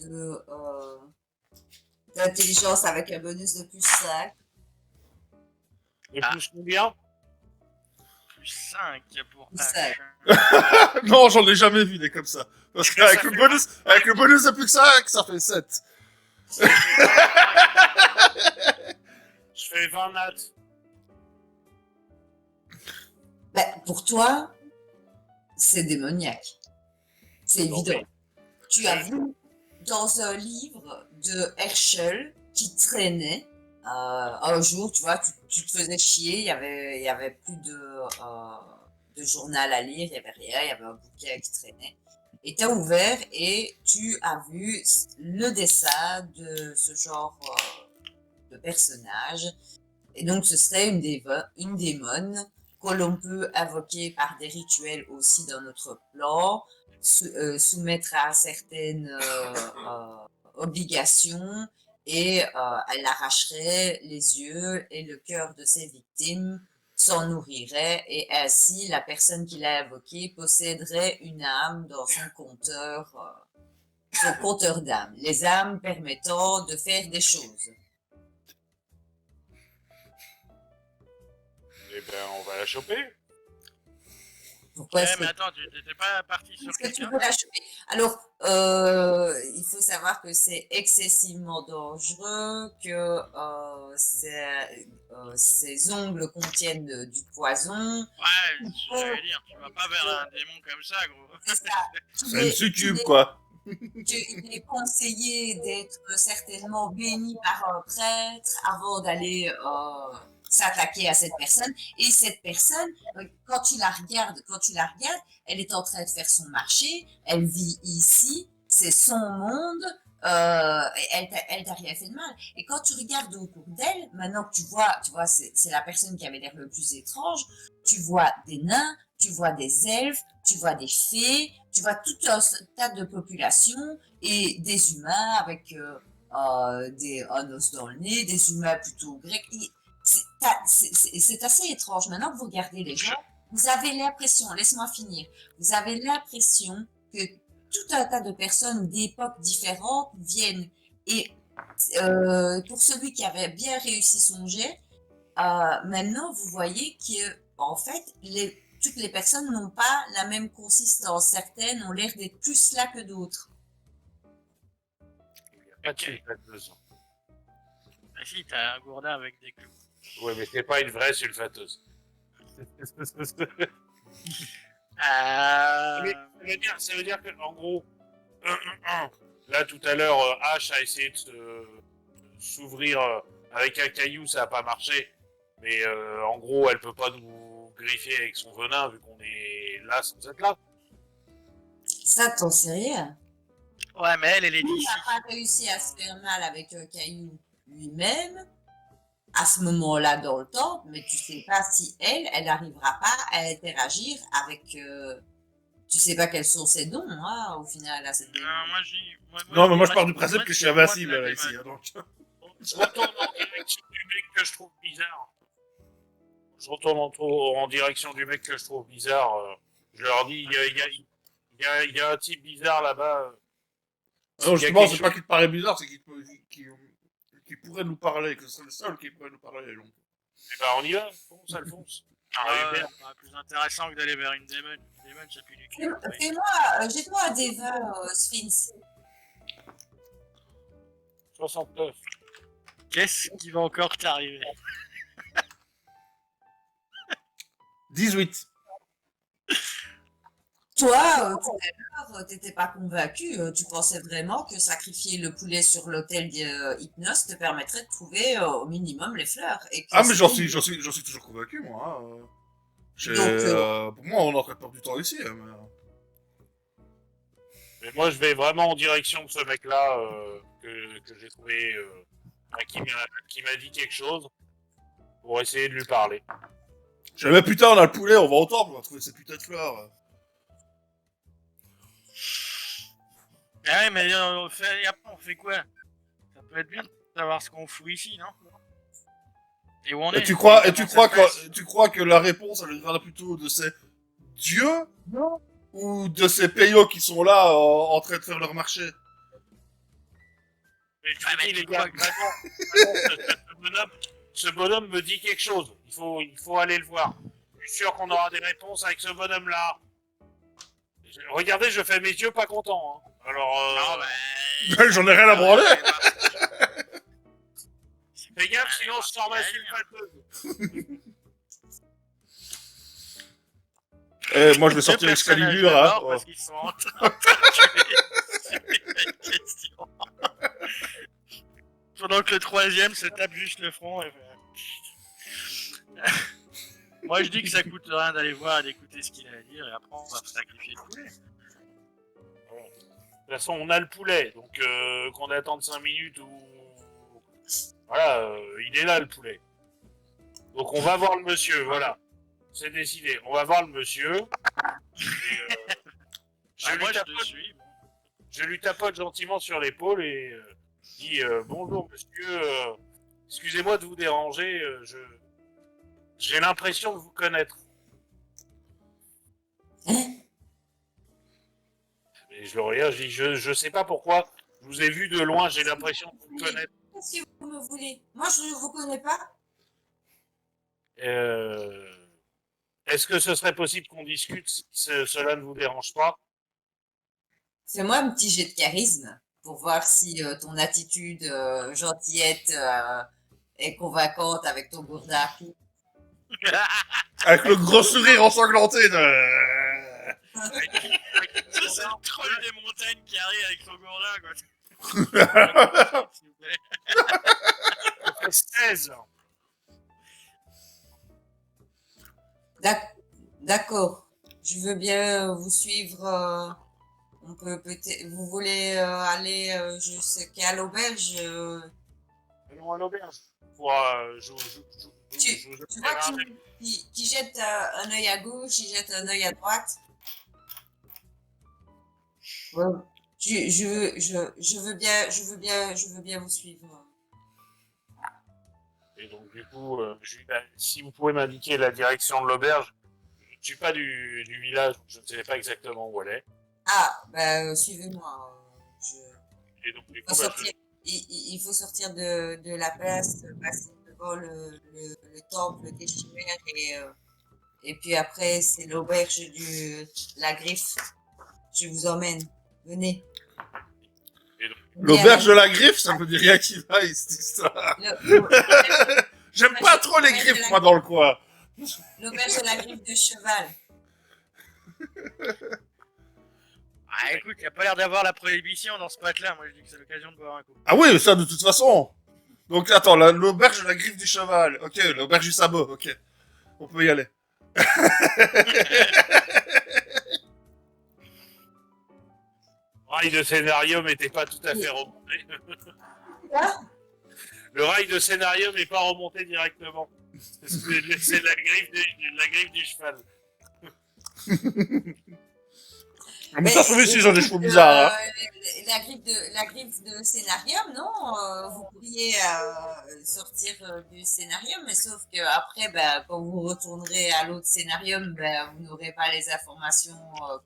d'intelligence avec un bonus de plus 5. Et plus combien? Plus 5 pour Plus H. Non, j'en ai jamais vu des comme ça. Parce qu'avec le bonus de plus que 5, ça fait 7. Je fais 20 nats. Ben, pour toi, c'est démoniaque. C'est Donc, évident. Tu as vu dans un livre de Herschel qui traînait un jour, tu vois, tu te faisais chier, il y avait plus de journal à lire, il y avait rien, il y avait un bouquin qui traînait. Et tu as ouvert et tu as vu le dessin de ce genre de personnage. Et donc, ce serait une démone que l'on peut invoquer par des rituels aussi dans notre plan, soumettre à certaines obligations, et elle arracherait les yeux et le cœur de ses victimes, s'en nourrirait, et ainsi la personne qui l'a invoquée posséderait une âme dans son compteur d'âmes, les âmes permettant de faire des choses. Eh ben, on va la choper. Pourquoi Ouais, est-ce mais que attends, tu n'étais pas parti sur est-ce que tu quelqu'un? peux la choper? Alors, il faut savoir que c'est excessivement dangereux, que ces ongles contiennent du poison. Ouais, j'allais dire, tu vas pas vers un démon comme ça, gros. C'est ça. C'est une succube, quoi. Il est conseillé d'être certainement béni par un prêtre avant d'aller s'attaquer à cette personne. Et cette personne, quand tu la regardes, elle est en train de faire son marché, elle vit ici, c'est son monde, elle t'a rien fait de mal. Et quand tu regardes autour d'elle, maintenant que tu vois, c'est la personne qui avait l'air le plus étrange, tu vois des nains, tu vois des elfes, tu vois des fées, tu vois tout un tas de populations et des humains avec un os dans le nez, des humains plutôt grecs. C'est assez étrange. Maintenant que vous regardez les gens, vous avez l'impression, laisse-moi finir, vous avez l'impression que tout un tas de personnes d'époques différentes viennent. Et pour celui qui avait bien réussi son jet, maintenant vous voyez que en fait toutes les personnes n'ont pas la même consistance. Certaines ont l'air d'être plus là que d'autres. Il n'y a pas de sulfateuse. Ah si, t'as un gourdin avec des clous. Ouais, mais c'est pas une vraie sulfateuse. Mais ça veut dire que, en gros, là tout à l'heure, H a essayé de s'ouvrir avec un caillou, ça n'a pas marché. Mais en gros, elle peut pas nous griffer avec son venin vu qu'on est là sans être là. Ça, t'en sais rien. Ouais, mais elle est Il d'ici. n'a pas réussi à se faire mal avec un caillou lui-même à ce moment-là dans le temps, mais tu sais pas si elle n'arrivera pas à interagir avec. Tu sais pas quels sont ses dons, hein, au final, à cette Non, moi j'ai. Non, mais moi, je pars du principe que je suis invincible, là, ici. Hein, donc. Je retourne en direction du mec que je trouve bizarre. Je retourne en direction du mec que je trouve bizarre. Je leur dis, il y a un type bizarre là-bas. Non, justement, c'est pas qu'il te paraît bizarre, c'est qu'il pourrait nous parler, que c'est le seul qui pourrait nous parler. Donc. Eh ben, on y va, fonce, Alphonse. Plus intéressant que d'aller vers une démon. Une démon, ça pue du cul. Jette-moi un des 20, Sphinx. 69. Qu'est-ce qui va encore t'arriver? 18. Toi, tout à l'heure, t'étais pas convaincu. Tu pensais vraiment que sacrifier le poulet sur l'autel d'Hypnos te permettrait de trouver au minimum les fleurs. Et que Ah, mais j'en si- suis toujours convaincu, moi. Hein. Donc, Pour moi, on aurait perdu du temps ici. Hein, mais... Mais moi, je vais vraiment en direction de ce mec-là que j'ai trouvé, qui m'a dit quelque chose pour essayer de lui parler. Je mais putain, on a le poulet, on va au temple, on va trouver ces putains de fleurs. Ah ouais, mais et après, on fait quoi? Ça peut être bien de savoir ce qu'on fout ici, non? Et où on est? Et tu crois que la réponse, elle viendra plutôt de ces dieux ou de ces payaux qui sont là en train de faire leur marché? Mais je Ah, vous mais dis, tu les gars, crois vraiment, ce bonhomme me dit quelque chose. Il faut aller le voir. Je suis sûr qu'on aura des réponses avec ce bonhomme-là. Regardez, je fais mes yeux pas contents. Hein. Alors, Non, bah... J'en ai rien à branler. fais gaffe, sinon je sors ma sulfateuse. Eh, moi, je vais sortir Excalibur, hein. Parce qu'ils sont en train de tuer. C'est une question. Pendant que le troisième se tape juste le front. Et... Moi, je dis que ça coûte rien d'aller voir et d'écouter ce qu'il a à dire, et après, on va sacrifier le poulet. De toute façon, on a le poulet, donc qu'on attende 5 minutes ou... Voilà, il est là, le poulet. Donc on va voir le monsieur, voilà. c'est décidé. On va voir le monsieur. Et, Ah, moi, je te suis. je lui tapote gentiment sur l'épaule et dis bonjour monsieur, excusez-moi de vous déranger, j'ai l'impression de vous connaître. Hein? Et je le regarde, je dis je sais pas pourquoi, je vous ai vu de loin, j'ai l'impression de vous connaître. Qu'est-ce que vous me voulez? Moi, je ne vous connais pas. Est-ce que ce serait possible qu'on discute si cela ne vous dérange pas? Fais-moi un petit jet de charisme pour voir si ton attitude gentillette est convaincante avec ton gourdard. Avec le gros sourire ensanglanté de... Ça, c'est le troll des montagnes qui arrive avec son gourdin, quoi. S'il vous plaît. Ça fait 16. D'accord. Je veux bien vous suivre. On peut peut-être. Vous voulez aller, je sais qu'à l'auberge. Allons à l'auberge. Tu vois qui jette un œil à gauche, il jette un œil à droite. Ouais. Je veux bien vous suivre. Et donc du coup, je lui dis, si vous pouvez m'indiquer la direction de l'auberge, je ne suis pas du village, je ne sais pas exactement où elle est. Ah, bah suivez-moi. Et donc du Il coup, faut sortir, il faut sortir de la place, passer devant le temple des chimères et puis après c'est l'auberge la Griffe. Je vous emmène. Venez. L'auberge de la griffe, ça me dit rien qui vaille, cette histoire. J'aime pas trop les griffes, moi, dans le coin. L'auberge de la Griffe de cheval. Ah, écoute, il a pas l'air d'avoir la prohibition dans ce pack-là. Moi, je dis que c'est l'occasion de boire un coup. Ah oui, ça, de toute façon. Donc, attends, l'auberge de la griffe du cheval. Ok, l'auberge du sabot, ok. On peut y aller. le rail de scénario n'était pas tout à fait remonté. Quoi? Le rail de scénario n'est pas remonté directement. C'est la griffe du cheval. Mais ça se fait si j'ai des cheveux bizarres, hein. La griffe de scénarium, non? Vous pourriez sortir du scénarium, mais sauf que après, quand vous retournerez à l'autre scénarium, vous n'aurez pas les informations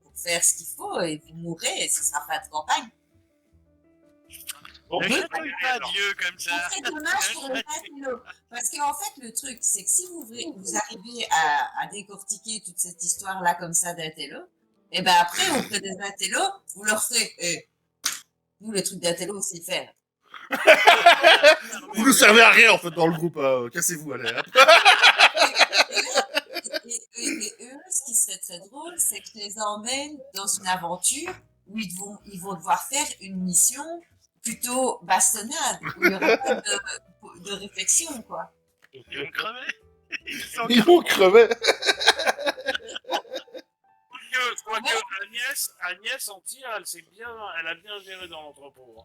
pour faire ce qu'il faut et vous mourrez et ce sera pas de campagne. Bon, Ne bah, chatouille pas Dieu comme ça. C'est dommage pour le Matilo. Parce qu'en fait, le truc, c'est que si vous arrivez à décortiquer toute cette histoire-là comme ça d'Atello, et après, auprès des Atello, vous leur ferez, nous, le truc d'Atello, c'est faire. Vous nous servez à rien, en fait, dans le groupe. Cassez-vous, allez. Hein. Et eux, ce qui serait très drôle, c'est que je les emmène dans une aventure où ils vont devoir faire une mission plutôt bastonnade, où il n'y aura pas de réflexion, quoi. Ils vont crever. Ils vont crever. Je crois que Agnès en tire, elle a bien géré dans l'entrepôt. Hein.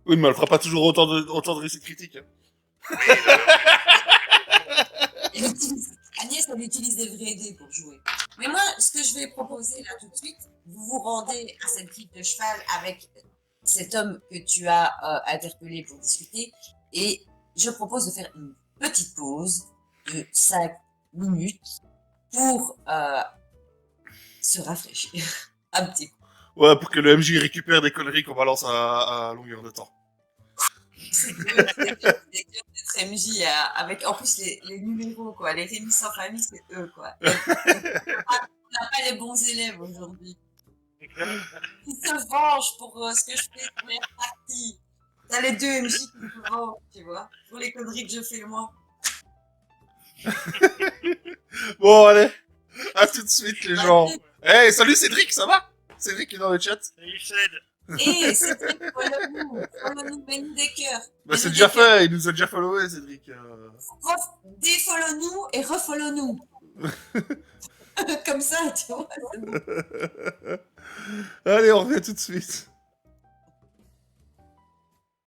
Oui, mais elle fera pas toujours autant de récits critiques. Hein. Oui, Agnès, elle utilise des vrais dés pour jouer. Mais moi, ce que je vais proposer là tout de suite, vous vous rendez à cette griffe de cheval avec cet homme que tu as interpellé pour discuter, et je propose de faire une petite pause de 5 minutes pour se rafraîchir un petit peu. Ouais, pour que le MJ récupère des conneries qu'on balance à longueur de temps. C'est d'être MJ avec en plus les numéros, quoi. Les Rémi sans famille, c'est eux, quoi. On n'a pas les bons élèves aujourd'hui. Ils se vengent pour ce que je fais de première partie. T'as les deux MJ qui me vengent, tu vois, pour les conneries que je fais moi. Bon, allez. À tout de suite, les gens. Hey, salut Cédric, ça va? Cédric est dans le chat. Il cède. Et Cédric, follow-nous, mets-nous des cœurs. Bah, c'est déjà fait, il nous a déjà followé, Cédric. Défollow-nous et refollow-nous. Comme ça, tu vois. Allez, on revient tout de suite.